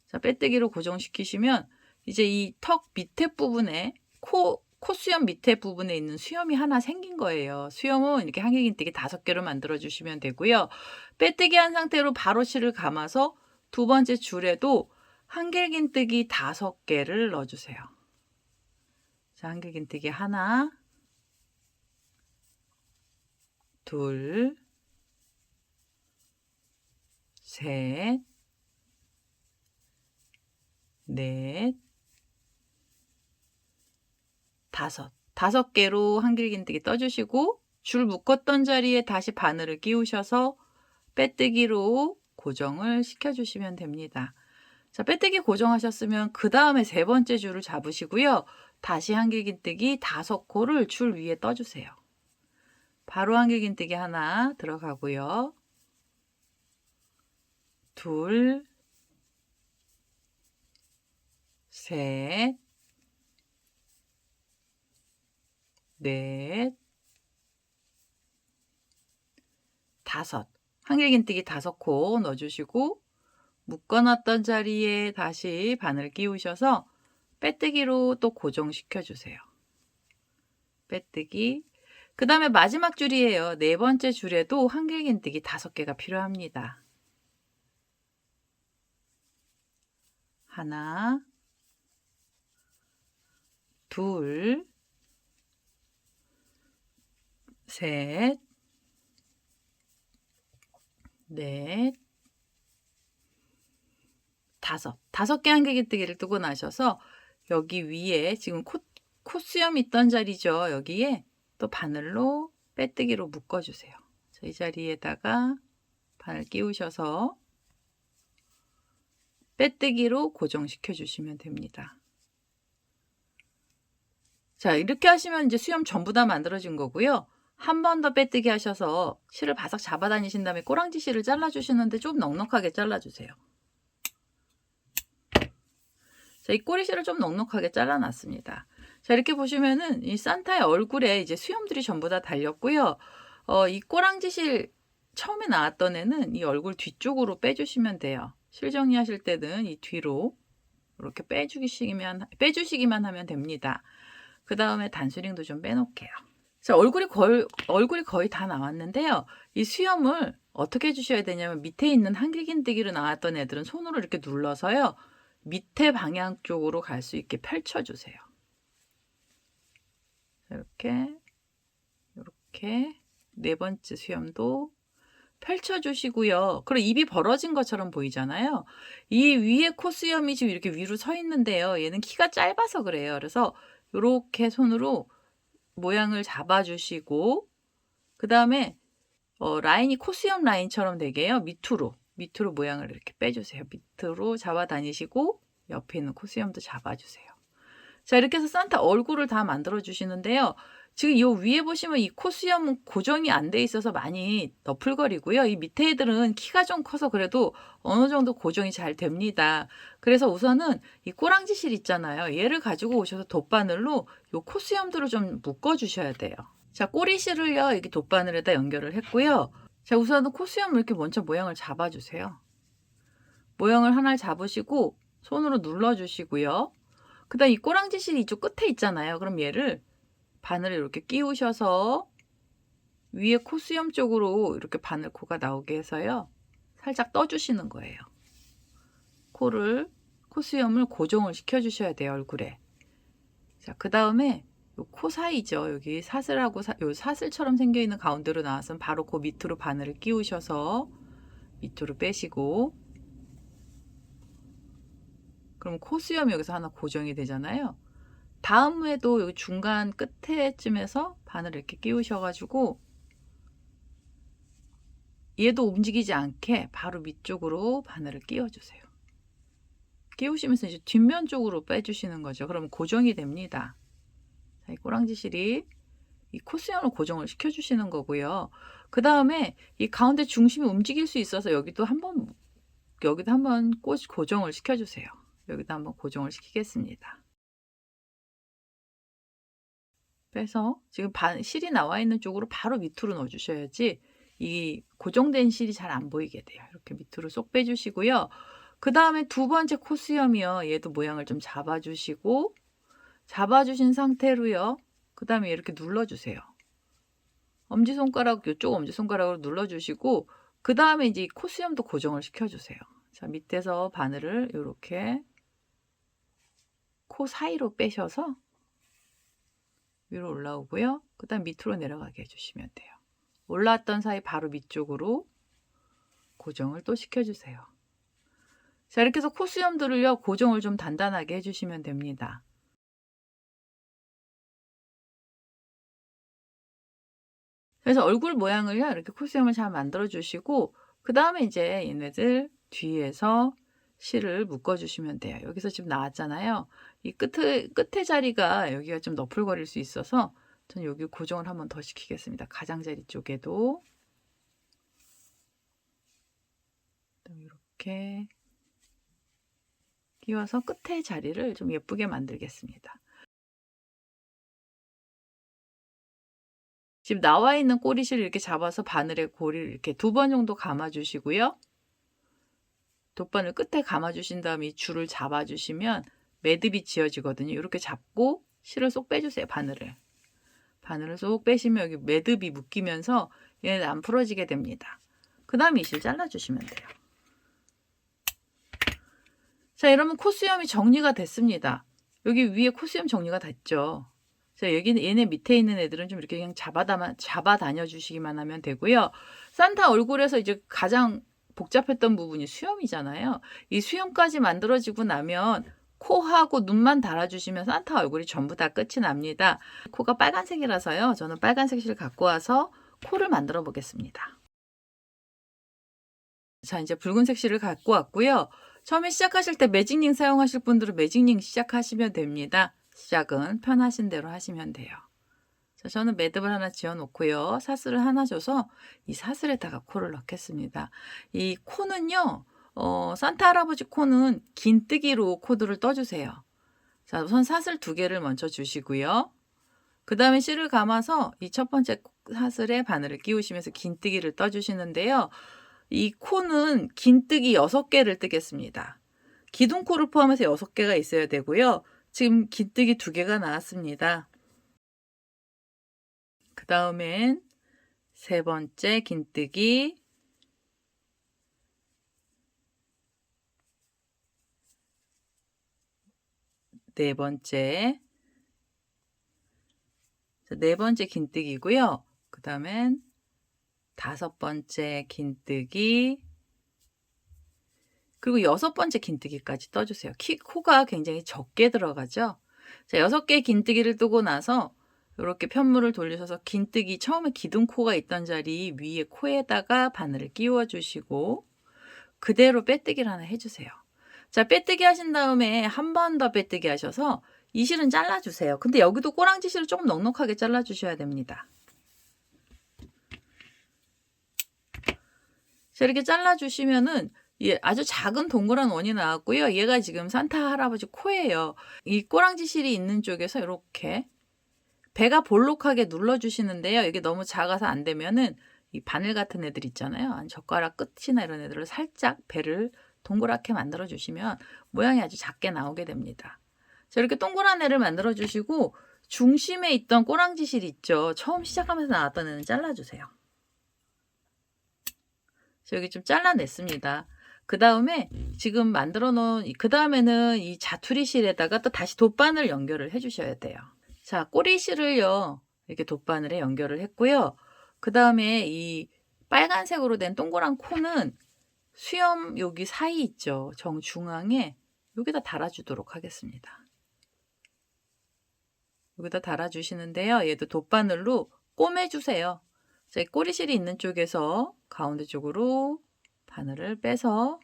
자, 빼뜨기로 고정시키시면 이제 이 턱 밑에 부분에 코수염 밑에 부분에 있는 수염이 하나 생긴 거예요. 수염은 이렇게 한길긴뜨기 5개로 만들어 주시면 되고요. 빼뜨기 한 상태로 바로 실을 감아서 두 번째 줄에도 한길긴뜨기 5개를 넣어주세요. 자, 한길긴뜨기 하나, 둘, 셋, 넷, 5. 5개로 한길긴뜨기 떠주시고 줄 묶었던 자리에 다시 바늘을 끼우셔서 빼뜨기로 고정을 시켜주시면 됩니다. 자, 빼뜨기 고정하셨으면 그 다음에 3번째 줄을 잡으시고요. 다시 한길긴뜨기 5코를 줄 위에 떠주세요. 바로 한길긴뜨기 하나 들어가고요. 둘, 셋, 넷, 5. 한길긴뜨기 5코 넣어주시고 묶어놨던 자리에 다시 바늘 끼우셔서 빼뜨기로 또 고정시켜 주세요. 빼뜨기. 그 다음에 마지막 줄이에요. 4번째 줄에도 한길긴뜨기 5개가 필요합니다. 하나, 둘, 셋, 넷, 5. 5개 한길긴뜨기를 뜨고 나셔서 여기 위에 지금 코수염 있던 자리죠. 여기에 또 바늘로 빼뜨기로 묶어주세요. 자, 이 자리에다가 바늘 끼우셔서 빼뜨기로 고정시켜 주시면 됩니다. 자, 이렇게 하시면 이제 수염 전부 다 만들어진 거고요. 한 번 더 빼뜨기 하셔서 실을 바싹 잡아 다니신 다음에 꼬랑지 실을 잘라주시는데 좀 넉넉하게 잘라주세요. 자, 이 꼬리실을 좀 넉넉하게 잘라놨습니다. 자, 이렇게 보시면은 이 산타의 얼굴에 이제 수염들이 전부 다 달렸고요. 이 꼬랑지실 처음에 나왔던 애는 이 얼굴 뒤쪽으로 빼주시면 돼요. 실 정리하실 때는 이 뒤로 이렇게 빼주시기만 하면 됩니다. 그 다음에 단수링도 좀 빼놓을게요. 자, 얼굴이 거의 다 나왔는데요. 이 수염을 어떻게 해주셔야 되냐면 밑에 있는 한길긴뜨기로 나왔던 애들은 손으로 이렇게 눌러서요. 밑에 방향 쪽으로 갈 수 있게 펼쳐주세요. 이렇게 4번째 수염도 펼쳐주시고요. 그리고 입이 벌어진 것처럼 보이잖아요. 이 위에 코수염이 지금 이렇게 위로 서 있는데요. 얘는 키가 짧아서 그래요. 그래서 이렇게 손으로 모양을 잡아주시고 그 다음에 라인이 코수염 라인처럼 되게요. 밑으로 모양을 이렇게 빼주세요. 밑으로 잡아 다니시고 옆에 있는 코수염도 잡아주세요. 자, 이렇게 해서 산타 얼굴을 다 만들어 주시는데요. 지금 이 위에 보시면 이 코수염은 고정이 안 돼 있어서 많이 너풀거리고요. 이 밑에 애들은 키가 좀 커서 그래도 어느 정도 고정이 잘 됩니다. 그래서 우선은 이 꼬랑지 실 있잖아요. 얘를 가지고 오셔서 돗바늘로 이 코수염들을 좀 묶어 주셔야 돼요. 자, 꼬리 실을요. 이렇게 돗바늘에다 연결을 했고요. 자, 우선은 코수염을 이렇게 먼저 모양을 잡아주세요. 모양을 하나를 잡으시고 손으로 눌러주시고요. 그 다음 이 꼬랑지 실이 이쪽 끝에 있잖아요. 그럼 얘를 바늘을 이렇게 끼우셔서 위에 코 수염 쪽으로 이렇게 바늘 코가 나오게 해서요. 살짝 떠주시는 거예요. 코 수염을 고정을 시켜주셔야 돼요, 얼굴에. 자, 그 다음에 코 사이죠. 여기 사슬하고 요 사슬처럼 생겨있는 가운데로 나와서 바로 그 밑으로 바늘을 끼우셔서 밑으로 빼시고, 그럼 코 수염이 여기서 하나 고정이 되잖아요. 다음에도 여기 중간 끝에쯤에서 바늘을 이렇게 끼우셔가지고 얘도 움직이지 않게 바로 밑쪽으로 바늘을 끼워주세요. 끼우시면서 이제 뒷면 쪽으로 빼주시는 거죠. 그러면 고정이 됩니다. 자, 이 꼬랑지 실이 이 코수염을 고정을 시켜주시는 거고요. 그 다음에 이 가운데 중심이 움직일 수 있어서 여기도 한번 고정을 시켜주세요. 여기도 한번 고정을 시키겠습니다. 빼서 지금 실이 나와 있는 쪽으로 바로 밑으로 넣어주셔야지 이 고정된 실이 잘 안 보이게 돼요. 이렇게 밑으로 쏙 빼주시고요. 그 다음에 두 번째 코수염이요. 얘도 모양을 좀 잡아주시고, 잡아주신 상태로요. 그 다음에 이렇게 눌러주세요. 엄지손가락, 이쪽 엄지손가락으로 눌러주시고, 그 다음에 이제 코수염도 고정을 시켜주세요. 자, 밑에서 바늘을 이렇게 코 사이로 빼셔서 위로 올라오고요. 그 다음 밑으로 내려가게 해주시면 돼요. 올라왔던 사이 바로 밑쪽으로 고정을 또 시켜주세요. 자, 이렇게 해서 코수염들을요, 고정을 좀 단단하게 해주시면 됩니다. 그래서 얼굴 모양을요, 이렇게 코수염을 잘 만들어 주시고, 그 다음에 이제 얘네들 뒤에서 실을 묶어 주시면 돼요. 여기서 지금 나왔잖아요. 이 끝에 자리가 여기가 좀 너풀거릴 수 있어서 저는 여기 고정을 한번 더 시키겠습니다. 가장자리 쪽에도 이렇게 끼워서 끝에 자리를 좀 예쁘게 만들겠습니다. 지금 나와 있는 꼬리실을 이렇게 잡아서 바늘에 고리를 이렇게 2번 정도 감아 주시고요. 돗바늘 끝에 감아 주신 다음에 이 줄을 잡아 주시면 매듭이 지어지거든요. 이렇게 잡고 실을 쏙 빼주세요. 바늘을 쏙 빼시면 여기 매듭이 묶이면서 얘는 안 풀어지게 됩니다. 그 다음에 이 실 잘라주시면 돼요. 자, 이러면 코수염이 정리가 됐습니다. 여기 위에 코수염 정리가 됐죠. 자, 얘네 밑에 있는 애들은 좀 이렇게 그냥 잡아 다녀 주시기만 하면 되고요. 산타 얼굴에서 이제 가장 복잡했던 부분이 수염이잖아요. 이 수염까지 만들어지고 나면 코하고 눈만 달아주시면 산타 얼굴이 전부 다 끝이 납니다. 코가 빨간색이라서요. 저는 빨간색 실 갖고 와서 코를 만들어 보겠습니다. 자, 이제 붉은색 실을 갖고 왔고요. 처음에 시작하실 때 매직링 사용하실 분들은 매직링 시작하시면 됩니다. 시작은 편하신 대로 하시면 돼요. 자, 저는 매듭을 하나 지어 놓고요. 사슬을 하나 줘서 이 사슬에다가 코를 넣겠습니다. 이 코는요. 산타 할아버지 코는 긴뜨기로 코드를 떠주세요. 자, 우선 사슬 2개를 먼저 주시고요. 그 다음에 실을 감아서 이 첫 번째 사슬에 바늘을 끼우시면서 긴뜨기를 떠주시는데요. 이 코는 긴뜨기 6개를 뜨겠습니다. 기둥코를 포함해서 6개가 있어야 되고요. 지금 긴뜨기 2개가 나왔습니다. 그 다음엔 3번째 긴뜨기, 네 번째 긴뜨기고요. 그 다음엔 5번째 긴뜨기, 그리고 6번째 긴뜨기까지 떠주세요. 코가 굉장히 적게 들어가죠. 자, 6개 긴뜨기를 뜨고 나서 이렇게 편물을 돌리셔서 긴뜨기 처음에 기둥코가 있던 자리 위에 코에다가 바늘을 끼워 주시고 그대로 빼뜨기를 하나 해주세요. 자, 빼뜨기 하신 다음에 한 번 더 빼뜨기 하셔서 이 실은 잘라주세요. 근데 여기도 꼬랑지 실을 조금 넉넉하게 잘라주셔야 됩니다. 자, 이렇게 잘라주시면은 아주 작은 동그란 원이 나왔고요. 얘가 지금 산타 할아버지 코예요. 이 꼬랑지 실이 있는 쪽에서 이렇게 배가 볼록하게 눌러주시는데요. 이게 너무 작아서 안 되면은 이 바늘 같은 애들 있잖아요. 젓가락 끝이나 이런 애들을 살짝 배를 동그랗게 만들어 주시면 모양이 아주 작게 나오게 됩니다. 자, 이렇게 동그란 애를 만들어 주시고 중심에 있던 꼬랑지실 있죠. 처음 시작하면서 나왔던 애는 잘라주세요. 여기 좀 잘라냈습니다. 그 다음에 지금 만들어 놓은 그 다음에는 이 자투리 실에다가 또 다시 돗바늘 연결을 해 주셔야 돼요. 자, 꼬리실을요 이렇게 돗바늘에 연결을 했고요. 그 다음에 이 빨간색으로 된 동그란 코는 수염 여기 사이 있죠. 정중앙에 여기다 달아주도록 하겠습니다. 여기다 달아주시는데요. 얘도 돗바늘로 꼬매주세요. 자, 꼬리실이 있는 쪽에서 가운데 쪽으로 바늘을 빼서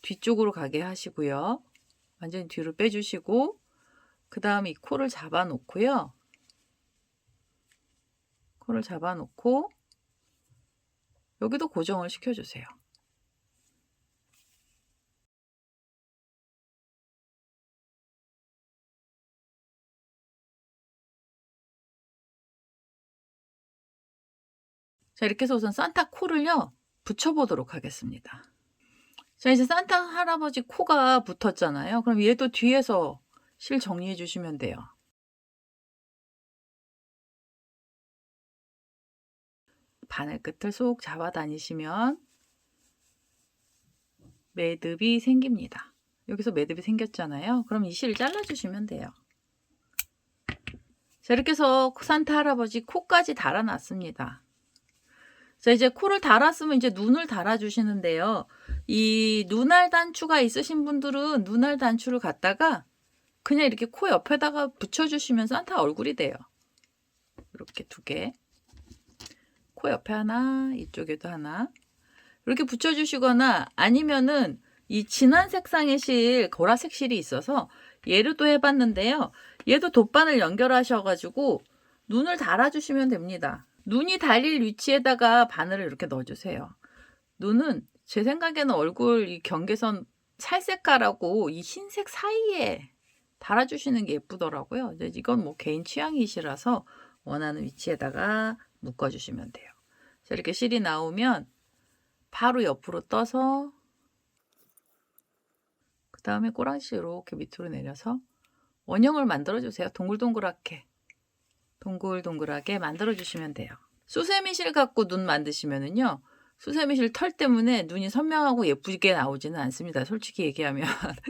뒤쪽으로 가게 하시고요. 완전히 뒤로 빼주시고 그 다음에 이 코를 잡아 놓고요. 코를 잡아 놓고 여기도 고정을 시켜주세요. 자, 이렇게 해서 우선 산타 코를요 붙여보도록 하겠습니다. 자, 이제 산타 할아버지 코가 붙었잖아요. 그럼 얘도 뒤에서 실 정리해 주시면 돼요. 바늘 끝을 쏙 잡아 다니시면 매듭이 생깁니다. 여기서 매듭이 생겼잖아요. 그럼 이 실 잘라주시면 돼요. 자, 이렇게 해서 산타 할아버지 코까지 달아놨습니다. 자, 이제 코를 달았으면 이제 눈을 달아주시는데요. 이 눈알 단추가 있으신 분들은 눈알 단추를 갖다가 그냥 이렇게 코 옆에다가 붙여주시면 산타 얼굴이 돼요. 이렇게 2개. 코 옆에 하나, 이쪽에도 하나. 이렇게 붙여주시거나 아니면은 이 진한 색상의 실, 보라색 실이 있어서 얘로도 해봤는데요. 얘도 돗바늘 연결하셔가지고 눈을 달아주시면 됩니다. 눈이 달릴 위치에다가 바늘을 이렇게 넣어주세요. 눈은 제 생각에는 얼굴 이 경계선 살색깔하고 이 흰색 사이에 달아주시는 게 예쁘더라고요. 이건 뭐 개인 취향이시라서 원하는 위치에다가 묶어주시면 돼요. 자, 이렇게 실이 나오면 바로 옆으로 떠서 그 다음에 꼬랑지 이렇게 밑으로 내려서 원형을 만들어주세요. 동글동글하게 만들어주시면 돼요. 수세미실 갖고 눈 만드시면은요. 수세미실 털 때문에 눈이 선명하고 예쁘게 나오지는 않습니다. 솔직히 얘기하면.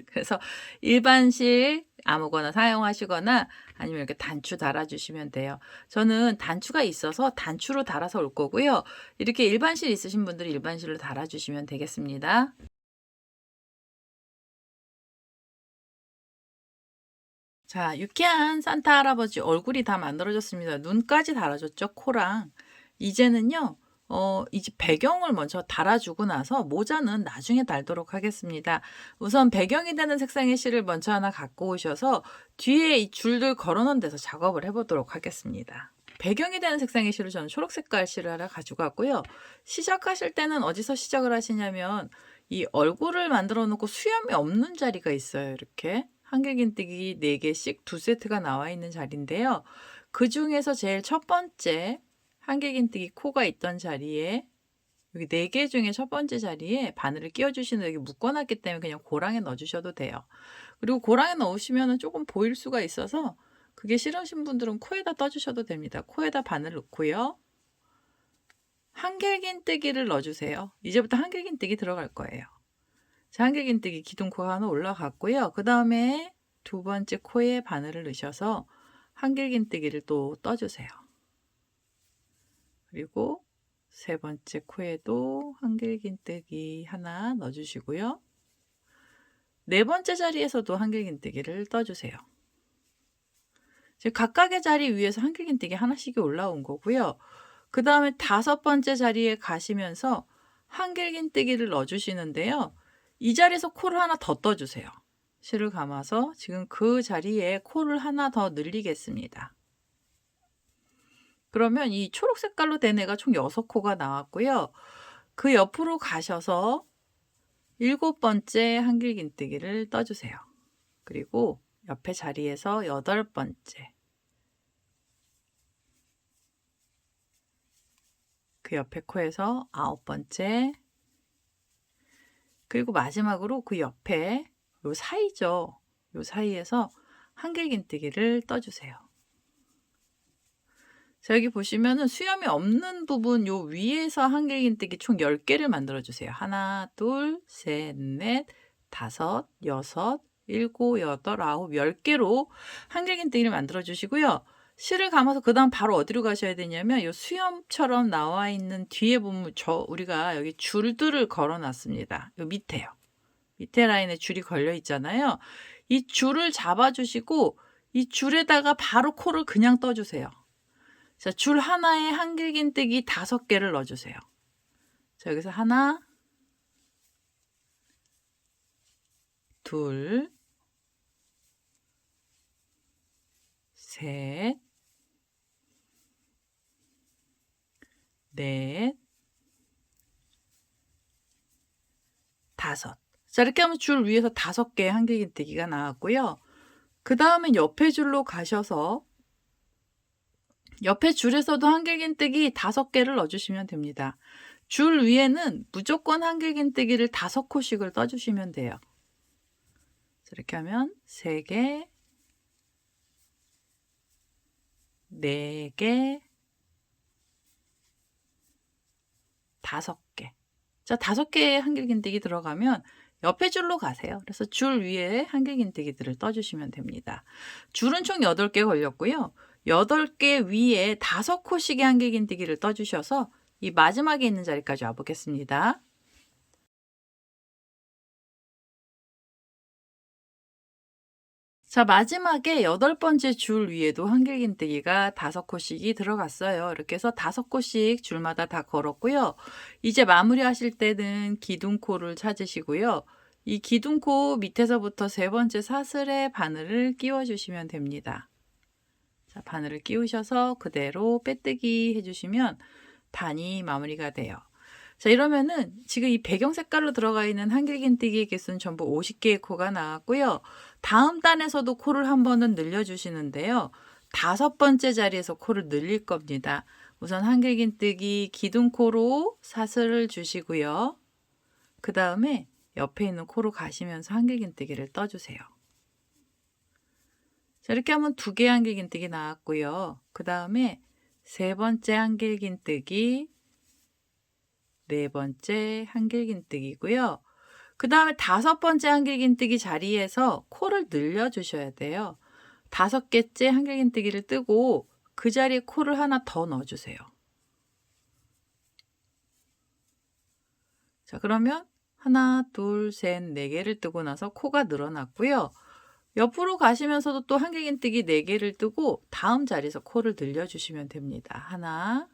그래서 일반 실 아무거나 사용하시거나 아니면 이렇게 단추 달아주시면 돼요. 저는 단추가 있어서 단추로 달아서 올 거고요. 이렇게 일반 실 있으신 분들이 일반 실로 달아주시면 되겠습니다. 자, 유쾌한 산타 할아버지 얼굴이 다 만들어졌습니다. 눈까지 달아줬죠, 코랑. 이제는요, 이제 배경을 먼저 달아주고 나서 모자는 나중에 달도록 하겠습니다. 우선 배경이 되는 색상의 실을 먼저 하나 갖고 오셔서 뒤에 이 줄들 걸어놓은 데서 작업을 해보도록 하겠습니다. 배경이 되는 색상의 실을 저는 초록 색깔 실을 하나 가지고 왔고요. 시작하실 때는 어디서 시작을 하시냐면 이 얼굴을 만들어 놓고 수염이 없는 자리가 있어요. 이렇게. 한길긴뜨기 4개씩 2세트가 나와 있는 자리인데요. 그 중에서 제일 첫 번째 한길긴뜨기 코가 있던 자리에 여기 4개 중에 첫 번째 자리에 바늘을 끼워주시는 여기 묶어놨기 때문에 그냥 고랑에 넣어주셔도 돼요. 그리고 고랑에 넣으시면 조금 보일 수가 있어서 그게 싫으신 분들은 코에다 떠주셔도 됩니다. 코에다 바늘 넣고요. 한길긴뜨기를 넣어주세요. 이제부터 한길긴뜨기 들어갈 거예요. 자, 한길긴뜨기 기둥코가 하나 올라갔고요. 그 다음에 2번째 코에 바늘을 넣으셔서 한길긴뜨기를 또 떠주세요. 그리고 3번째 코에도 한길긴뜨기 하나 넣어주시고요. 4번째 자리에서도 한길긴뜨기를 떠주세요. 지금 각각의 자리 위에서 한길긴뜨기 하나씩이 올라온 거고요. 그 다음에 5번째 자리에 가시면서 한길긴뜨기를 넣어주시는데요. 이 자리에서 코를 하나 더 떠주세요. 실을 감아서 지금 그 자리에 코를 하나 더 늘리겠습니다. 그러면 이 초록 색깔로 된 애가 총 6코가 나왔고요. 그 옆으로 가셔서 7번째 한길긴뜨기를 떠주세요. 그리고 옆에 자리에서 8번째, 그 옆에 코에서 9번째, 그리고 마지막으로 그 옆에 요 사이죠. 요 사이에서 한길긴뜨기를 떠주세요. 자, 여기 보시면은 수염이 없는 부분 요 위에서 한길긴뜨기 총 10개를 만들어 주세요. 하나, 둘, 셋, 넷, 다섯, 여섯, 일곱, 여덟, 아홉, 10개로 한길긴뜨기를 만들어 주시고요. 실을 감아서 그다음 바로 어디로 가셔야 되냐면 요 수염처럼 나와 있는 뒤에 보면 우리가 여기 줄들을 걸어 놨습니다. 요 밑에요. 밑에 라인에 줄이 걸려 있잖아요. 이 줄을 잡아 주시고 이 줄에다가 바로 코를 그냥 떠 주세요. 자, 줄 하나에 한길긴뜨기 5개를 넣어 주세요. 자, 여기서 하나, 둘, 셋, 넷, 다섯. 자, 이렇게 하면 줄 위에서 5개의 한길긴뜨기가 나왔고요. 그 다음에 옆에 줄로 가셔서 옆에 줄에서도 한길긴뜨기 5개를 넣어주시면 됩니다. 줄 위에는 무조건 한길긴뜨기를 5코씩을 떠주시면 돼요. 자, 이렇게 하면 3개, 4개, 5개. 자, 5개의 한길긴뜨기 들어가면 옆에 줄로 가세요. 그래서 줄 위에 한길긴뜨기들을 떠주시면 됩니다. 줄은 총 8개 걸렸고요. 8개 위에 5코씩의 한길긴뜨기를 떠주셔서 이 마지막에 있는 자리까지 와보겠습니다. 자, 마지막에 8번째 줄 위에도 한길긴뜨기가 5코씩이 들어갔어요. 이렇게 해서 5코씩 줄마다 다 걸었고요. 이제 마무리 하실 때는 기둥코를 찾으시고요. 이 기둥코 밑에서부터 3번째 사슬에 바늘을 끼워 주시면 됩니다. 자, 바늘을 끼우셔서 그대로 빼뜨기 해주시면 단이 마무리가 돼요. 자, 이러면은 지금 이 배경 색깔로 들어가 있는 한길긴뜨기의 개수는 전부 50개의 코가 나왔고요. 다음 단에서도 코를 한 번은 늘려주시는데요. 5번째 자리에서 코를 늘릴 겁니다. 우선 한길긴뜨기 기둥코로 사슬을 주시고요. 그 다음에 옆에 있는 코로 가시면서 한길긴뜨기를 떠주세요. 자, 이렇게 하면 2개의 한길긴뜨기 나왔고요. 그 다음에 3번째 한길긴뜨기, 4번째 한길긴뜨기고요. 그 다음에 5번째 한길긴뜨기 자리에서 코를 늘려주셔야 돼요. 5개째 한길긴뜨기를 뜨고 그 자리에 코를 하나 더 넣어주세요. 자, 그러면 하나, 둘, 셋, 4개를 뜨고 나서 코가 늘어났고요. 옆으로 가시면서도 또 한길긴뜨기 4개를 뜨고 다음 자리에서 코를 늘려주시면 됩니다. 하나,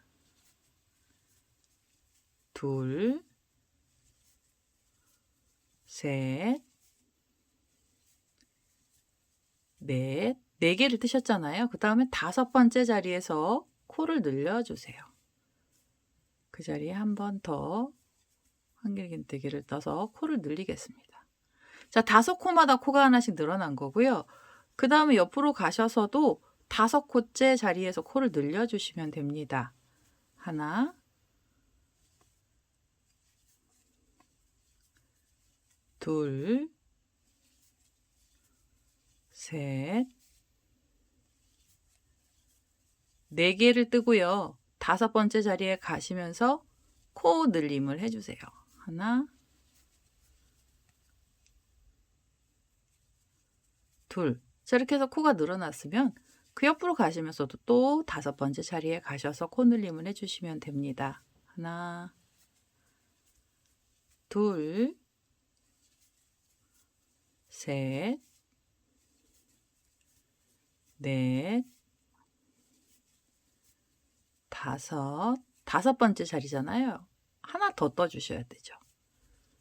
둘, 셋, 넷, 4개를 뜨셨잖아요. 그 다음에 5번째 자리에서 코를 늘려주세요. 그 자리에 한 번 더 한길긴뜨기를 떠서 코를 늘리겠습니다. 자, 5코마다 코가 하나씩 늘어난 거고요. 그 다음에 옆으로 가셔서도 5코째 자리에서 코를 늘려주시면 됩니다. 하나, 둘, 셋, 4개를 뜨고요. 5번째 자리에 가시면서 코 늘림을 해주세요. 하나, 둘. 자, 이렇게 해서 코가 늘어났으면 그 옆으로 가시면서도 또 5번째 자리에 가셔서 코 늘림을 해주시면 됩니다. 하나, 둘, 셋, 넷, 5, 5번째 자리잖아요. 하나 더 떠주셔야 되죠.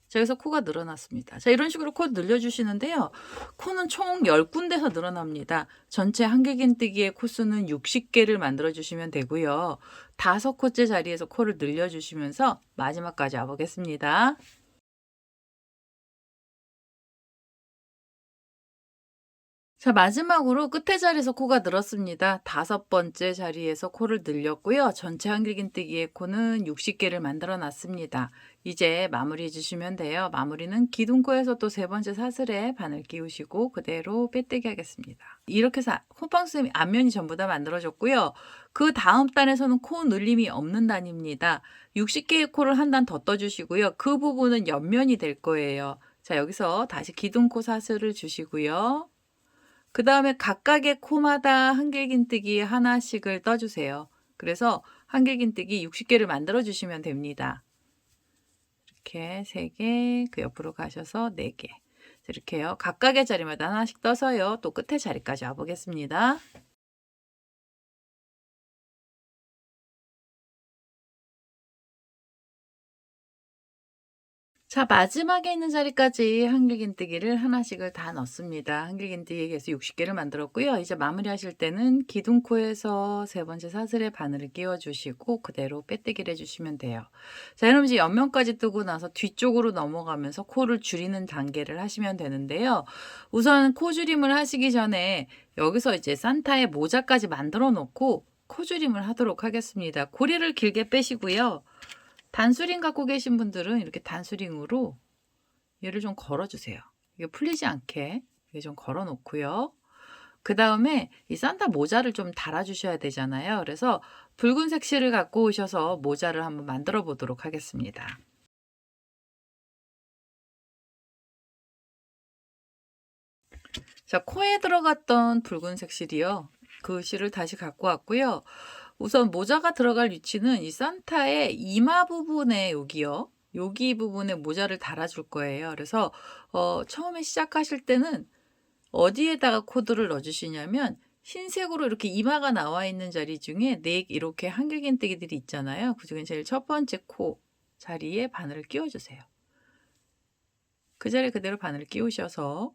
자, 여기서 코가 늘어났습니다. 자, 이런 식으로 코 늘려주시는데요. 코는 총 10군데서 늘어납니다. 전체 한길긴뜨기의 코수는 60개를 만들어주시면 되고요. 5코째 자리에서 코를 늘려주시면서 마지막까지 와보겠습니다. 자, 마지막으로 끝에 자리에서 코가 늘었습니다. 5번째 자리에서 코를 늘렸고요. 전체 한길긴뜨기의 코는 60개를 만들어 놨습니다. 이제 마무리해 주시면 돼요. 마무리는 기둥코에서 또 3번째 사슬에 바늘 끼우시고 그대로 빼뜨기 하겠습니다. 이렇게 해서 호빵수쌤이 앞면이 전부 다 만들어졌고요. 그 다음 단에서는 코 늘림이 없는 단입니다. 60개의 코를 한 단 더 떠주시고요. 그 부분은 옆면이 될 거예요. 자, 여기서 다시 기둥코 사슬을 주시고요. 그 다음에 각각의 코마다 한길긴뜨기 하나씩을 떠주세요. 그래서 한길긴뜨기 60개를 만들어 주시면 됩니다. 이렇게 3개, 그 옆으로 가셔서 4개. 이렇게요. 각각의 자리마다 하나씩 떠서요. 또 끝에 자리까지 와보겠습니다. 자, 마지막에 있는 자리까지 한길긴뜨기를 하나씩을 다 넣습니다. 한길긴뜨기에서 60개를 만들었고요. 이제 마무리하실 때는 기둥코에서 3번째 사슬에 바늘을 끼워주시고 그대로 빼뜨기를 해주시면 돼요. 자, 여러분 이제 옆면까지 뜨고 나서 뒤쪽으로 넘어가면서 코를 줄이는 단계를 하시면 되는데요. 우선 코 줄임을 하시기 전에 여기서 이제 산타의 모자까지 만들어 놓고 코 줄임을 하도록 하겠습니다. 고리를 길게 빼시고요. 단수링 갖고 계신 분들은 이렇게 단수링으로 얘를 좀 걸어주세요. 이게 풀리지 않게 이게 좀 걸어 놓고요. 그 다음에 이 산타 모자를 좀 달아주셔야 되잖아요. 그래서 붉은색 실을 갖고 오셔서 모자를 한번 만들어 보도록 하겠습니다. 자, 코에 들어갔던 붉은색 실이요. 그 실을 다시 갖고 왔고요. 우선 모자가 들어갈 위치는 이 산타의 이마 부분에 여기요. 여기 부분에 모자를 달아줄 거예요. 그래서 처음에 시작하실 때는 어디에다가 코드를 넣어주시냐면 흰색으로 이렇게 이마가 나와 있는 자리 중에 이렇게 한길긴뜨기들이 있잖아요. 그 중에 제일 첫 번째 코 자리에 바늘을 끼워주세요. 그 자리에 그대로 바늘을 끼우셔서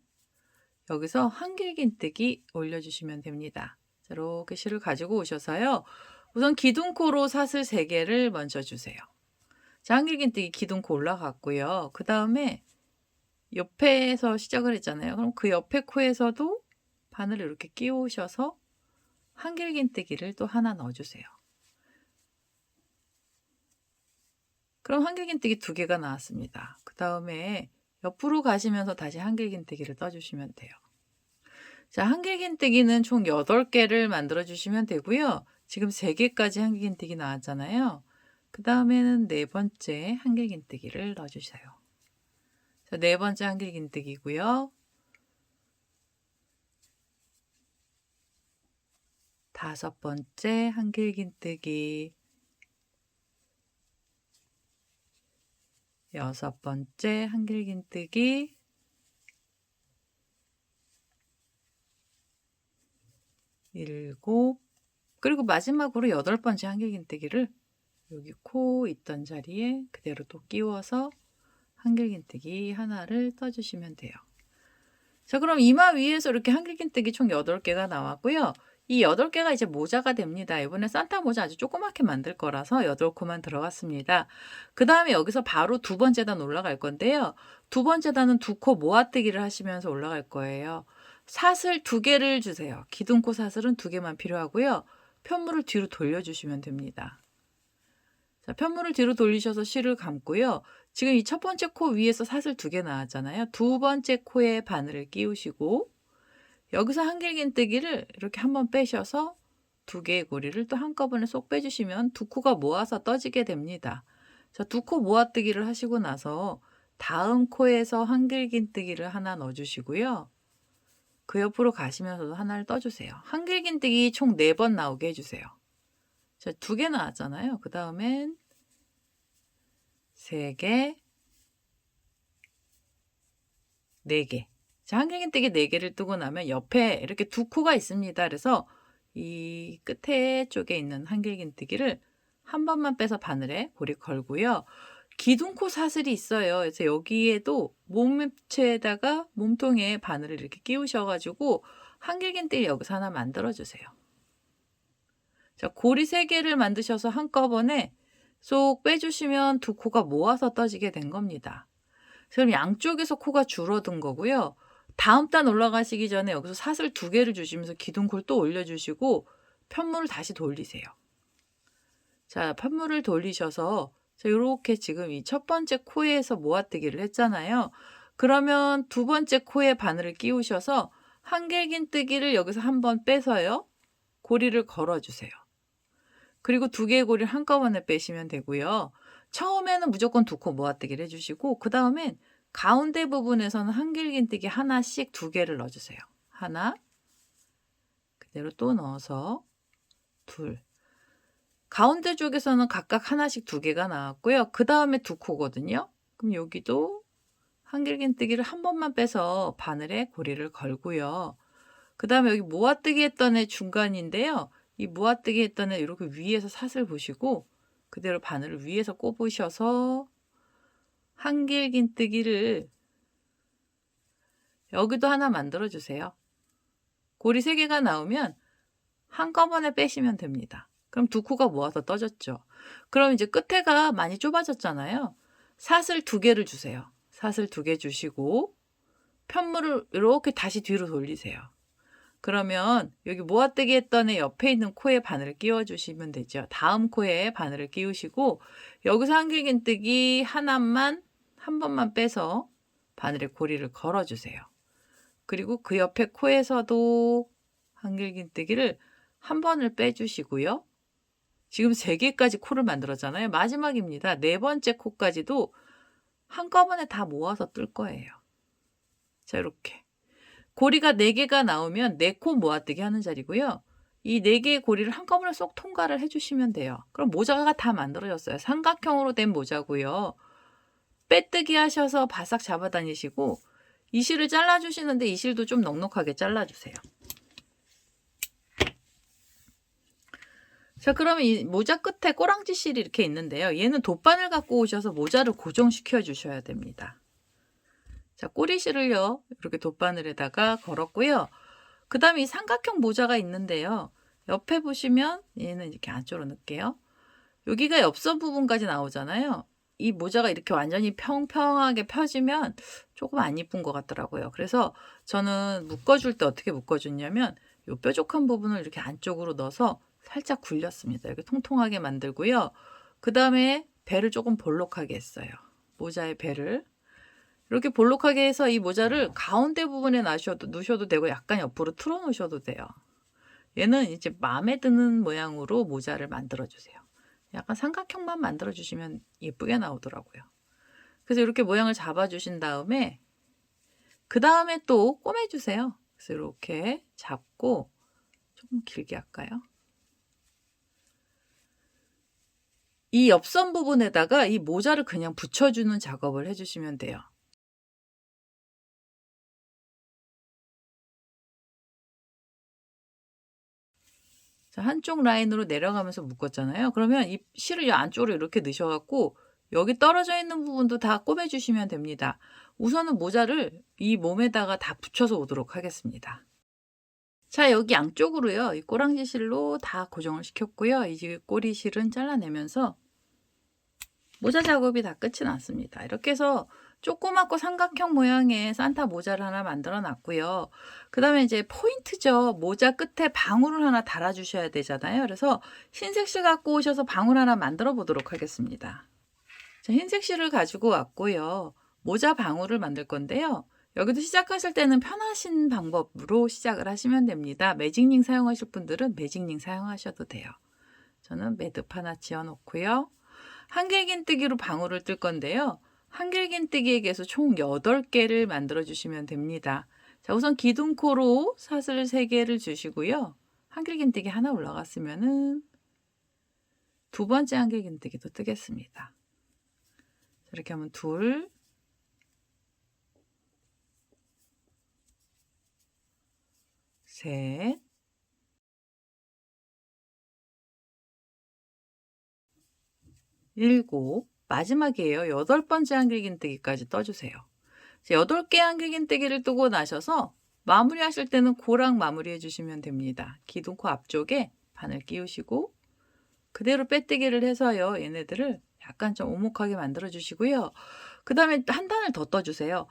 여기서 한길긴뜨기 올려주시면 됩니다. 자, 이렇게 실을 가지고 오셔서요. 우선 기둥코로 사슬 3개를 먼저 주세요. 자, 한길긴뜨기 기둥코 올라갔고요. 그 다음에 옆에서 시작을 했잖아요. 그럼 그 옆에 코에서도 바늘을 이렇게 끼우셔서 한길긴뜨기를 또 하나 넣어주세요. 그럼 한길긴뜨기 2개가 나왔습니다. 그 다음에 옆으로 가시면서 다시 한길긴뜨기를 떠주시면 돼요. 자, 한길긴뜨기는 총 8개를 만들어 주시면 되고요. 지금 3개까지 한길긴뜨기 나왔잖아요. 그 다음에는 4번째 한길긴뜨기를 넣어주세요. 자, 4번째 한길긴뜨기고요. 5번째 한길긴뜨기, 6번째 한길긴뜨기, 7, 그리고 마지막으로 8번째 한길긴뜨기를 여기 코 있던 자리에 그대로 또 끼워서 한길긴뜨기 하나를 떠주시면 돼요. 자, 그럼 이마 위에서 이렇게 한길긴뜨기 총 8개가 나왔고요. 이 8개가 이제 모자가 됩니다. 이번에 산타 모자 아주 조그맣게 만들 거라서 8코만 들어갔습니다. 그 다음에 여기서 바로 2번째 단 올라갈 건데요. 2번째 단은 2코 모아뜨기를 하시면서 올라갈 거예요. 사슬 2개를 주세요. 기둥코 사슬은 2개만 필요하고요. 편물을 뒤로 돌려주시면 됩니다. 자, 편물을 뒤로 돌리셔서 실을 감고요. 지금 이 첫 번째 코 위에서 사슬 2개 나왔잖아요. 2번째 코에 바늘을 끼우시고 여기서 한길긴뜨기를 이렇게 한번 빼셔서 2개의 고리를 또 한꺼번에 쏙 빼주시면 2코가 모아서 떠지게 됩니다. 자, 2코 모아뜨기를 하시고 나서 다음 코에서 한길긴뜨기를 하나 넣어주시고요. 그 옆으로 가시면서도 하나를 떠주세요. 한길긴뜨기 총 4번 나오게 해주세요. 자, 2개 나왔잖아요. 그 다음엔 3개, 4개. 자, 한길긴뜨기 4개를 뜨고 나면 옆에 이렇게 2코가 있습니다. 그래서 이 끝에 쪽에 있는 한길긴뜨기를 한 번만 빼서 바늘에 고리 걸고요. 기둥코 사슬이 있어요. 그래서 여기에도 몸체에다가 몸통에 바늘을 이렇게 끼우셔가지고 한길긴뜨기 여기서 하나 만들어주세요. 자, 고리 3개를 만드셔서 한꺼번에 쏙 빼주시면 2코가 모아서 떠지게 된 겁니다. 그럼 양쪽에서 코가 줄어든 거고요. 다음 단 올라가시기 전에 여기서 사슬 2개를 주시면서 기둥콜 또 올려주시고 편물을 다시 돌리세요. 자, 편물을 돌리셔서 이렇게 지금 이 첫 번째 코에서 모아뜨기를 했잖아요. 그러면 두 번째 코에 바늘을 끼우셔서 한길긴뜨기를 여기서 한번 빼서요. 고리를 걸어주세요. 그리고 2개의 고리를 한꺼번에 빼시면 되고요. 처음에는 무조건 2코 모아뜨기를 해주시고 그 다음엔 가운데 부분에서는 한길긴뜨기 하나씩 2개를 넣어주세요. 하나, 그대로 또 넣어서 둘. 가운데 쪽에서는 각각 하나씩 2개가 나왔고요. 그 다음에 2코거든요. 그럼 여기도 한길긴뜨기를 한 번만 빼서 바늘에 고리를 걸고요. 그 다음에 여기 모아뜨기 했던 애 중간인데요. 이 모아뜨기 했던 애 이렇게 위에서 사슬 보시고 그대로 바늘을 위에서 꼽으셔서 한길긴뜨기를 여기도 하나 만들어 주세요. 고리 3개가 나오면 한꺼번에 빼시면 됩니다. 그럼 2코가 모아서 떠졌죠. 그럼 이제 끝에가 많이 좁아졌잖아요. 사슬 2개를 주세요. 사슬 2개 주시고 편물을 이렇게 다시 뒤로 돌리세요. 그러면 여기 모아뜨기 했던 애 옆에 있는 코에 바늘을 끼워주시면 되죠. 다음 코에 바늘을 끼우시고 여기서 한길긴뜨기 하나만 한 번만 빼서 바늘에 고리를 걸어주세요. 그리고 그 옆에 코에서도 한길긴뜨기를 한 번을 빼주시고요. 지금 3개까지 코를 만들었잖아요. 마지막입니다. 4번째 코까지도 한꺼번에 다 모아서 뜰 거예요. 자, 이렇게. 고리가 4개가 나오면 4코 모아뜨기 하는 자리고요. 이 4개의 고리를 한꺼번에 쏙 통과를 해주시면 돼요. 그럼 모자가 다 만들어졌어요. 삼각형으로 된 모자고요. 빼뜨기 하셔서 바싹 잡아 다니시고 이 실을 잘라주시는데 이 실도 좀 넉넉하게 잘라주세요. 자, 그러면 이 모자 끝에 꼬랑지 실이 이렇게 있는데요. 얘는 돗바늘 갖고 오셔서 모자를 고정시켜 주셔야 됩니다. 자, 꼬리실을요. 이렇게 돗바늘에다가 걸었고요. 그 다음에 이 삼각형 모자가 있는데요. 옆에 보시면 얘는 이렇게 안쪽으로 넣을게요. 여기가 엽서 부분까지 나오잖아요. 이 모자가 이렇게 완전히 평평하게 펴지면 조금 안 이쁜 것 같더라고요. 그래서 저는 묶어줄 때 어떻게 묶어줬냐면 이 뾰족한 부분을 이렇게 안쪽으로 넣어서 살짝 굴렸습니다. 이렇게 통통하게 만들고요. 그 다음에 배를 조금 볼록하게 했어요. 모자의 배를. 이렇게 볼록하게 해서 이 모자를 가운데 부분에 넣으셔도 되고 약간 옆으로 틀어 놓으셔도 돼요. 얘는 이제 마음에 드는 모양으로 모자를 만들어 주세요. 약간 삼각형만 만들어 주시면 예쁘게 나오더라고요. 그래서 이렇게 모양을 잡아 주신 다음에 그 다음에 또 꼬매 주세요. 그래서 이렇게 잡고 조금 길게 할까요? 이 옆선 부분에다가 이 모자를 그냥 붙여주는 작업을 해주시면 돼요. 자, 한쪽 라인으로 내려가면서 묶었잖아요. 그러면 이 실을 이 안쪽으로 이렇게 넣으셔갖고 여기 떨어져 있는 부분도 다 꼬매주시면 됩니다. 우선은 모자를 이 몸에다가 다 붙여서 오도록 하겠습니다. 자, 여기 양쪽으로요. 이 꼬랑지 실로 다 고정을 시켰고요. 이제 꼬리 실은 잘라내면서 모자 작업이 다 끝이 났습니다. 이렇게 해서 조그맣고 삼각형 모양의 산타 모자를 하나 만들어 놨고요. 그 다음에 이제 포인트죠. 모자 끝에 방울을 하나 달아 주셔야 되잖아요. 그래서 흰색 실 갖고 오셔서 방울 하나 만들어 보도록 하겠습니다. 자, 흰색 실을 가지고 왔고요. 모자 방울을 만들 건데요. 여기도 시작하실 때는 편하신 방법으로 시작을 하시면 됩니다. 매직링 사용하실 분들은 매직링 사용하셔도 돼요. 저는 매듭 하나 지어 놓고요. 한길긴뜨기로 방울을 뜰 건데요. 한길긴뜨기의 개수 총 8개를 만들어 주시면 됩니다. 자, 우선 기둥코로 사슬 3개를 주시고요. 한길긴뜨기 하나 올라갔으면은 두 번째 한길긴뜨기도 뜨겠습니다. 이렇게 하면 둘, 셋, 일곱, 마지막이에요. 8번째 한길긴뜨기까지 떠주세요. 8개 한길긴뜨기를 뜨고 나셔서 마무리 하실 때는 고랑 마무리 해주시면 됩니다. 기둥코 앞쪽에 바늘 끼우시고 그대로 빼뜨기를 해서요. 얘네들을 약간 좀 오목하게 만들어 주시고요. 그 다음에 한 단을 더 떠주세요.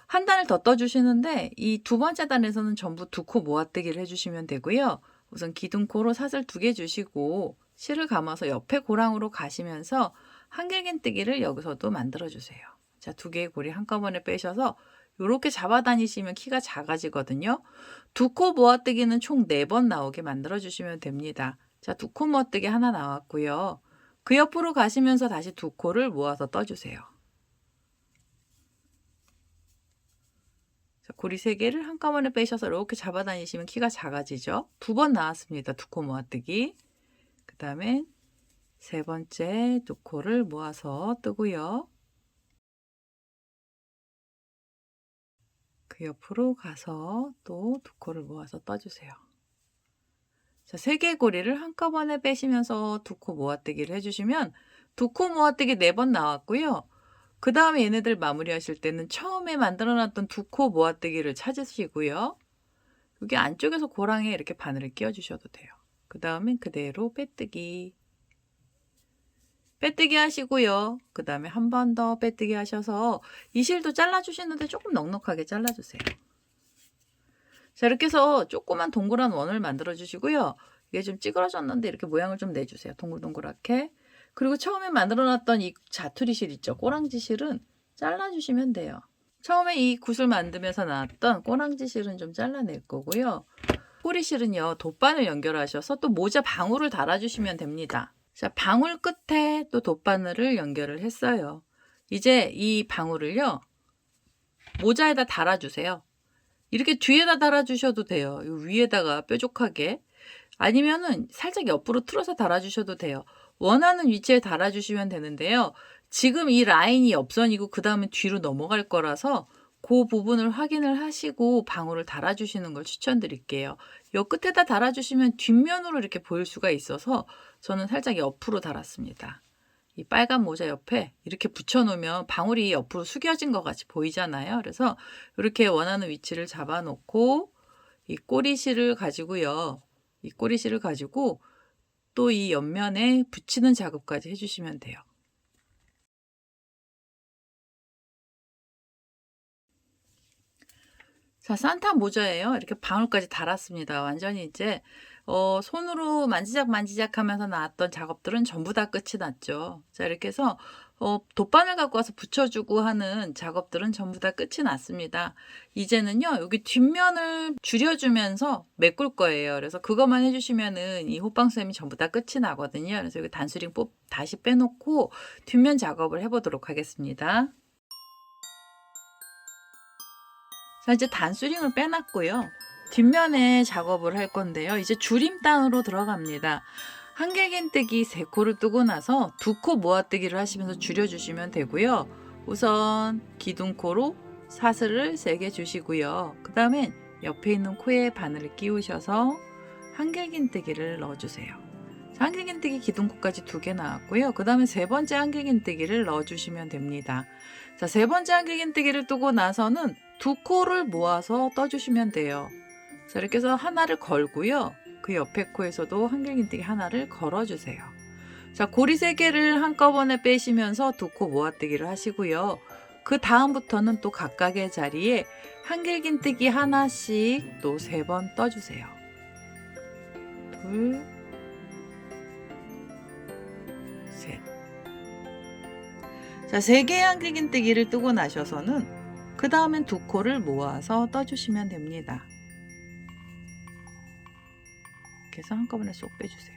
한 단을 더 떠주시는데 이 두 번째 단에서는 전부 두 코 모아뜨기를 해주시면 되고요. 우선 기둥코로 사슬 2개 주시고 실을 감아서 옆에 고랑으로 가시면서 한길긴뜨기를 여기서도 만들어주세요. 자, 2개의 고리 한꺼번에 빼셔서 이렇게 잡아 다니시면 키가 작아지거든요. 두 코 모아뜨기는 총 4번 나오게 만들어주시면 됩니다. 자, 2코 모아뜨기 하나 나왔고요. 그 옆으로 가시면서 다시 2코를 모아서 떠주세요. 자, 고리 3개를 한꺼번에 빼셔서 이렇게 잡아 다니시면 키가 작아지죠. 2번 나왔습니다. 2코 모아뜨기. 그 다음에 세 번째 2코를 모아서 뜨고요. 그 옆으로 가서 또 2코를 모아서 떠주세요. 자, 3개의 고리를 한꺼번에 빼시면서 2코 모아뜨기를 해주시면 2코 모아뜨기 4번 나왔고요. 그 다음에 얘네들 마무리하실 때는 처음에 만들어놨던 2코 모아뜨기를 찾으시고요. 여기 안쪽에서 고랑에 이렇게 바늘을 끼워주셔도 돼요. 그 다음에 그대로 빼뜨기. 빼뜨기 하시고요. 그 다음에 한 번 더 빼뜨기 하셔서 이 실도 잘라주시는데 조금 넉넉하게 잘라주세요. 자, 이렇게 해서 조그만 동그란 원을 만들어 주시고요. 이게 좀 찌그러졌는데 이렇게 모양을 좀 내주세요. 동글동글하게. 그리고 처음에 만들어놨던 이 자투리 실 있죠. 꼬랑지 실은 잘라주시면 돼요. 처음에 이 굿을 만들면서 나왔던 꼬랑지 실은 좀 잘라낼 거고요. 꼬리 실은요, 돗바늘 연결하셔서 또 모자 방울을 달아주시면 됩니다. 자, 방울 끝에 또 돗바늘을 연결을 했어요. 이제 이 방울을요, 모자에다 달아주세요. 이렇게 뒤에다 달아주셔도 돼요. 위에다가 뾰족하게. 아니면은 살짝 옆으로 틀어서 달아주셔도 돼요. 원하는 위치에 달아주시면 되는데요. 지금 이 라인이 옆선이고 그 다음에 뒤로 넘어갈 거라서 그 부분을 확인을 하시고 방울을 달아주시는 걸 추천드릴게요. 요 끝에다 달아주시면 뒷면으로 이렇게 보일 수가 있어서 저는 살짝 옆으로 달았습니다. 이 빨간 모자 옆에 이렇게 붙여놓으면 방울이 옆으로 숙여진 것 같이 보이잖아요. 그래서 이렇게 원하는 위치를 잡아놓고 이 꼬리실을 가지고요. 이 꼬리실을 가지고 또 이 옆면에 붙이는 작업까지 해주시면 돼요. 자, 산타 모자예요. 이렇게 방울까지 달았습니다. 완전히 이제 손으로 만지작 하면서 나왔던 작업들은 전부 다 끝이 났죠. 자, 이렇게 해서 돗바늘 갖고 와서 붙여주고 하는 작업들은 전부 다 끝이 났습니다. 이제는요, 여기 뒷면을 줄여주면서 메꿀 거예요. 그래서 그것만 해주시면은 이 호빵쌤이 전부 다 끝이 나거든요. 그래서 여기 단수링 다시 빼놓고 뒷면 작업을 해보도록 하겠습니다. 자, 이제 단수링을 빼놨고요. 뒷면에 작업을 할 건데요. 이제 줄임단으로 들어갑니다. 한길긴뜨기 3코를 뜨고 나서 2코 모아뜨기를 하시면서 줄여주시면 되고요. 우선 기둥코로 사슬을 3개 주시고요. 그 다음에 옆에 있는 코에 바늘을 끼우셔서 한길긴뜨기를 넣어주세요. 한길긴뜨기 기둥코까지 2개 나왔고요. 그 다음에 3번째 한길긴뜨기를 넣어주시면 됩니다. 자, 3번째 한길긴뜨기를 뜨고 나서는 2코를 모아서 떠주시면 돼요. 자, 이렇게 해서 하나를 걸고요. 그 옆에 코에서도 한길긴뜨기 하나를 걸어주세요. 자, 고리 3개를 한꺼번에 빼시면서 2코 모아뜨기를 하시고요. 그 다음부터는 또 각각의 자리에 한길긴뜨기 하나씩 또 3번 떠주세요. 둘, 셋. 자, 3개의 한길긴뜨기를 뜨고 나셔서는 그 다음엔 2코를 모아서 떠주시면 됩니다. 이렇게 해서 한꺼번에 쏙 빼주세요.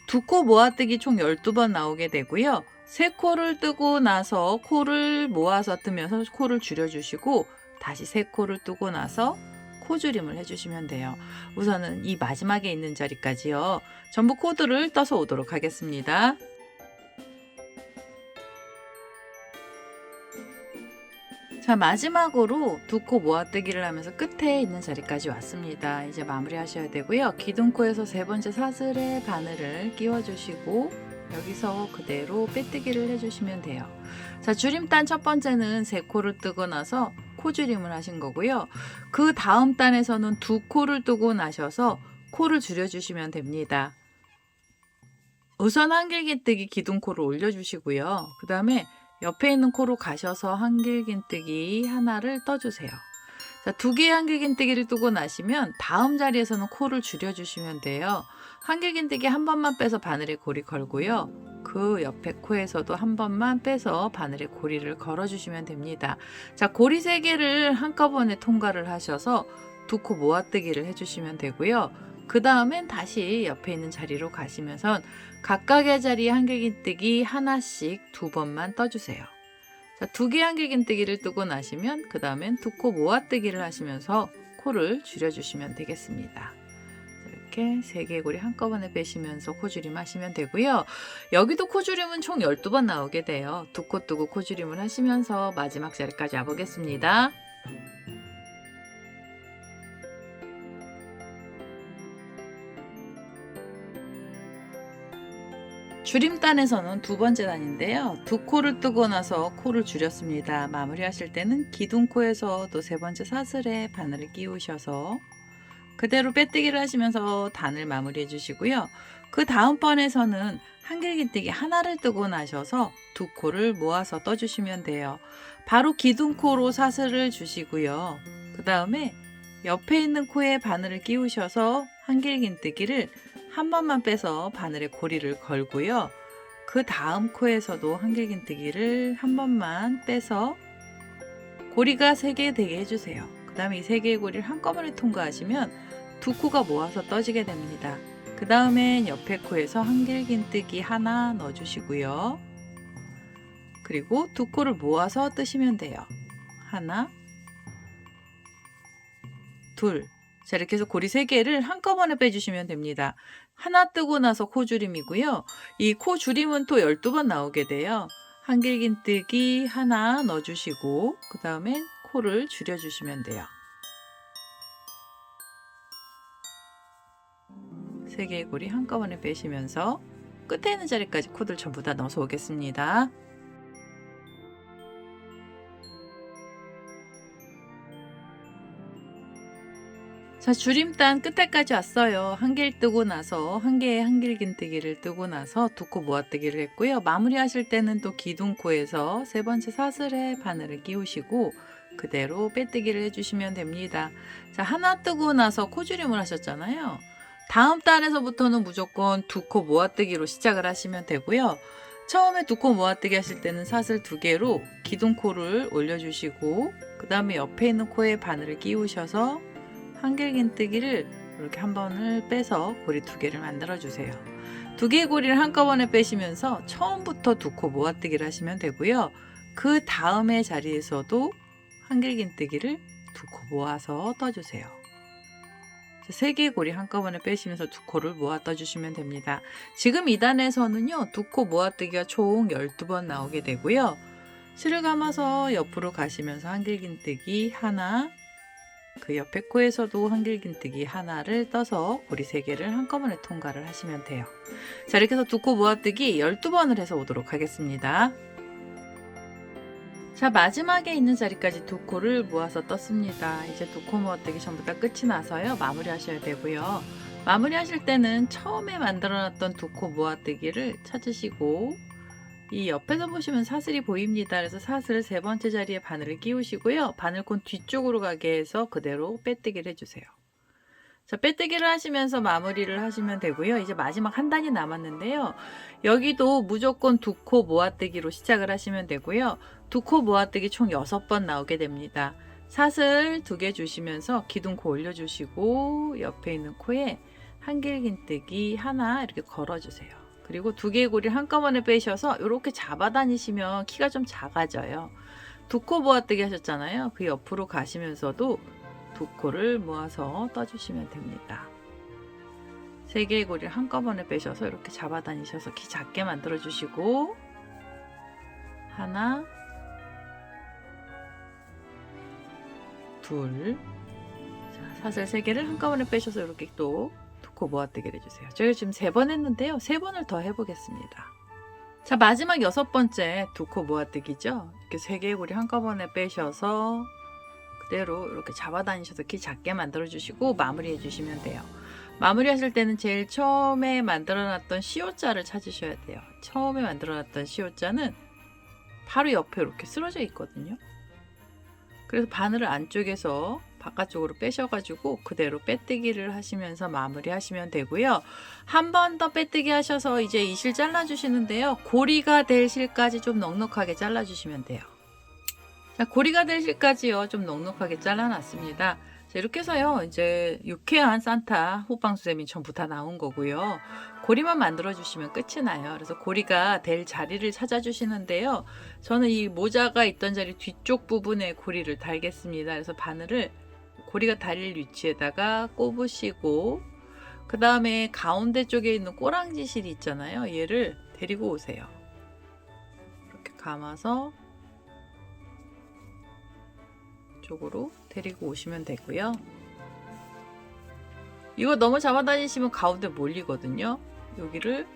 2코 모아뜨기 총 12번 나오게 되고요. 3코를 뜨고 나서 코를 모아서 뜨면서 코를 줄여주시고 다시 3코를 뜨고 나서 코줄임을 해주시면 돼요. 우선은 이 마지막에 있는 자리까지요. 전부 코드를 떠서 오도록 하겠습니다. 자, 마지막으로 2코 모아뜨기를 하면서 끝에 있는 자리까지 왔습니다. 이제 마무리 하셔야 되고요. 기둥코에서 3번째 사슬에 바늘을 끼워주시고 여기서 그대로 빼뜨기를 해주시면 돼요. 자, 줄임단 첫 번째는 3코를 뜨고 나서 코줄임을 하신 거고요. 그 다음 단에서는 2코를 뜨고 나셔서 코를 줄여주시면 됩니다. 우선 한길긴뜨기 기둥코를 올려주시고요. 그 다음에 옆에 있는 코로 가셔서 한길긴뜨기 하나를 떠주세요. 자, 2개의 한길긴뜨기를 뜨고 나시면 다음 자리에서는 코를 줄여주시면 돼요. 한길긴뜨기 한 번만 빼서 바늘에 고리 걸고요. 그 옆에 코에서도 한 번만 빼서 바늘에 고리를 걸어주시면 됩니다. 자, 고리 3개를 한꺼번에 통과를 하셔서 2코 모아뜨기를 해주시면 되고요. 그 다음엔 다시 옆에 있는 자리로 가시면서 각각의 자리에 한길긴뜨기 하나씩 2번만 떠주세요. 자, 2개의 한길긴뜨기를 뜨고 나시면 그 다음엔 2코 모아뜨기를 하시면서 코를 줄여주시면 되겠습니다. 이렇게 3개의 고리 한꺼번에 빼시면서 코줄임 하시면 되고요. 여기도 코줄임은 총 12번 나오게 돼요. 2코 뜨고 코줄임을 하시면서 마지막 자리까지 와보겠습니다. 줄임단에서는 2번째 단인데요. 2코를 뜨고 나서 코를 줄였습니다. 마무리하실 때는 기둥코에서 또 3번째 사슬에 바늘을 끼우셔서 그대로 빼뜨기를 하시면서 단을 마무리해 주시고요. 그 다음번에서는 한길긴뜨기 하나를 뜨고 나셔서 2코를 모아서 떠주시면 돼요. 바로 기둥코로 사슬을 주시고요. 그 다음에 옆에 있는 코에 바늘을 끼우셔서 한길긴뜨기를 한 번만 빼서 바늘에 고리를 걸고요. 그 다음 코에서도 한길긴뜨기를 한 번만 빼서 고리가 3개 되게 해주세요. 그 다음에 이 3개의 고리를 한꺼번에 통과하시면 2코가 모아서 떠지게 됩니다. 그 다음엔 옆에 코에서 한길긴뜨기 하나 넣어주시고요. 그리고 2코를 모아서 뜨시면 돼요. 하나, 둘. 자, 이렇게 해서 고리 3개를 한꺼번에 빼주시면 됩니다. 하나 뜨고 나서 코줄임이고요. 이 코줄임은 또 12번 나오게 돼요. 한길긴뜨기 하나 넣어주시고 그 다음에 코를 줄여주시면 돼요. 3개의 고리 한꺼번에 빼시면서 끝에 있는 자리까지 코들 전부 다 넣어서 오겠습니다. 자, 줄임단 끝에까지 왔어요. 한 개를 뜨고 나서 한 개의 한길긴뜨기를 뜨고 나서 2코 모아뜨기를 했고요. 마무리하실 때는 또 기둥코에서 3번째 사슬에 바늘을 끼우시고 그대로 빼뜨기를 해주시면 됩니다. 자, 하나 뜨고 나서 코줄임을 하셨잖아요. 다음 단에서부터는 무조건 2코 모아뜨기로 시작을 하시면 되고요. 처음에 2코 모아뜨기 하실 때는 사슬 2개로 기둥코를 올려주시고 그 다음에 옆에 있는 코에 바늘을 끼우셔서 한길긴뜨기를 이렇게 한 번을 빼서 고리 2개를 만들어 주세요. 2개의 고리를 한꺼번에 빼시면서 처음부터 2코 모아뜨기를 하시면 되고요. 그 다음의 자리에서도 한길긴뜨기를 2코 모아서 떠주세요. 3개의 고리 한꺼번에 빼시면서 2코를 모아 떠주시면 됩니다. 지금 2단에서는요 2코 모아뜨기가 총 12번 나오게 되고요. 실을 감아서 옆으로 가시면서 한길긴뜨기 하나, 그 옆에 코에서도 한길긴뜨기 하나를 떠서 고리 3개를 한꺼번에 통과를 하시면 돼요. 자, 이렇게 해서 2코 모아뜨기 12번을 해서 오도록 하겠습니다. 자, 마지막에 있는 자리까지 2코를 모아서 떴습니다. 이제 2코 모아뜨기 전부 다 끝이 나서요. 마무리 하셔야 되고요. 마무리 하실 때는 처음에 만들어 놨던 2코 모아뜨기를 찾으시고 이 옆에서 보시면 사슬이 보입니다. 그래서 사슬 3번째 자리에 바늘을 끼우시고요. 바늘콘 뒤쪽으로 가게 해서 그대로 빼뜨기를 해주세요. 자, 빼뜨기를 하시면서 마무리를 하시면 되고요. 이제 마지막 한 단이 남았는데요. 여기도 무조건 2코 모아뜨기로 시작을 하시면 되고요. 2코 모아뜨기 총 6번 나오게 됩니다. 사슬 2개 주시면서 기둥코 올려주시고 옆에 있는 코에 한길긴뜨기 하나 이렇게 걸어주세요. 그리고 2개의 고리를 한꺼번에 빼셔서 이렇게 잡아 다니시면 키가 좀 작아져요. 2코 모아뜨기 하셨잖아요. 그 옆으로 가시면서도 2코를 모아서 떠주시면 됩니다. 3개의 고리를 한꺼번에 빼셔서 이렇게 잡아 다니셔서 키 작게 만들어 주시고 하나, 둘, 자, 사슬 3개를 한꺼번에 빼셔서 이렇게 또 2코 모아뜨기를 해주세요. 저희가 지금 3번 했는데요. 3번을 더 해보겠습니다. 자, 마지막 6번째 2코 모아뜨기죠. 이렇게 3개의 고리 한꺼번에 빼셔서 그대로 이렇게 잡아 다니셔서 키 작게 만들어 주시고 마무리해 주시면 돼요. 마무리 하실 때는 제일 처음에 만들어 놨던 시옷자를 찾으셔야 돼요. 처음에 만들어 놨던 시옷자는 바로 옆에 이렇게 쓰러져 있거든요. 그래서 바늘을 안쪽에서 바깥쪽으로 빼셔가지고 그대로 빼뜨기를 하시면서 마무리 하시면 되고요. 한 번 더 빼뜨기 하셔서 이제 이 실 잘라주시는데요. 고리가 될 실까지 좀 넉넉하게 잘라주시면 돼요. 자, 고리가 될 실까지요. 좀 넉넉하게 잘라놨습니다. 자, 이렇게 해서요. 이제 유쾌한 산타 호빵수세미 전부 다 나온 거고요. 고리만 만들어 주시면 끝이 나요. 그래서 고리가 될 자리를 찾아주시는데요. 저는 이 모자가 있던 자리 뒤쪽 부분에 고리를 달겠습니다. 그래서 바늘을 고리가 달릴 위치에다가 꼽으시고 그 다음에 가운데 쪽에 있는 꼬랑지 실이 있잖아요. 얘를 데리고 오세요. 이렇게 감아서 쪽으로 데리고 오시면 되고요. 이거 너무 잡아다니시면 가운데 몰리거든요. 여기를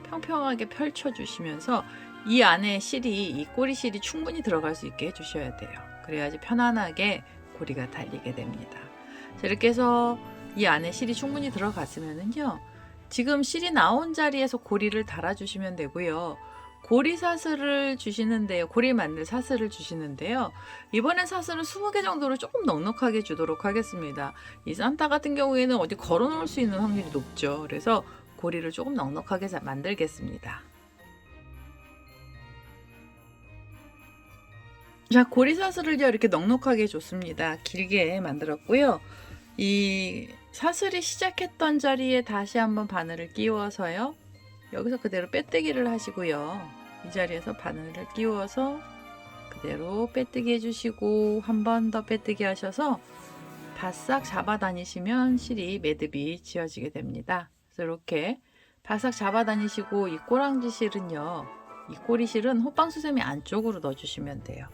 평평하게 펼쳐 주시면서 이 안에 실이, 이 꼬리실이 충분히 들어갈 수 있게 해주셔야 돼요. 그래야지 편안하게 고리가 달리게 됩니다. 자, 이렇게 해서 이 안에 실이 충분히 들어갔으면은요, 지금 실이 나온 자리에서 고리를 달아주시면 되고요. 고리 사슬을 주시는데요. 고리 만들 사슬을 주시는데요. 이번엔 사슬은 20개 정도로 조금 넉넉하게 주도록 하겠습니다. 이 산타 같은 경우에는 어디 걸어 놓을 수 있는 확률이 높죠. 그래서 고리를 조금 넉넉하게 만들겠습니다. 자, 고리 사슬을요, 이렇게 넉넉하게 줬습니다. 길게 만들었고요. 이 사슬이 시작했던 자리에 다시 한번 바늘을 끼워서요. 여기서 그대로 빼뜨기를 하시고요. 이 자리에서 바늘을 끼워서 그대로 빼뜨기 해주시고 한 번 더 빼뜨기 하셔서 바싹 잡아 다니시면 실이 매듭이 지어지게 됩니다. 그래서 이렇게 바싹 잡아 다니시고 이 꼬랑지 실은요, 이 꼬리 실은 호빵수세미 안쪽으로 넣어주시면 돼요.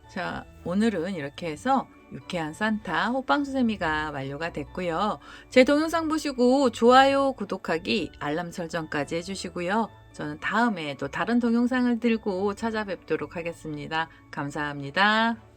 자, 오늘은 이렇게 해서 유쾌한 산타 호빵수세미가 완료가 됐고요. 제 동영상 보시고 좋아요, 구독하기, 알람 설정까지 해주시고요. 저는 다음에 또 다른 동영상을 들고 찾아뵙도록 하겠습니다. 감사합니다.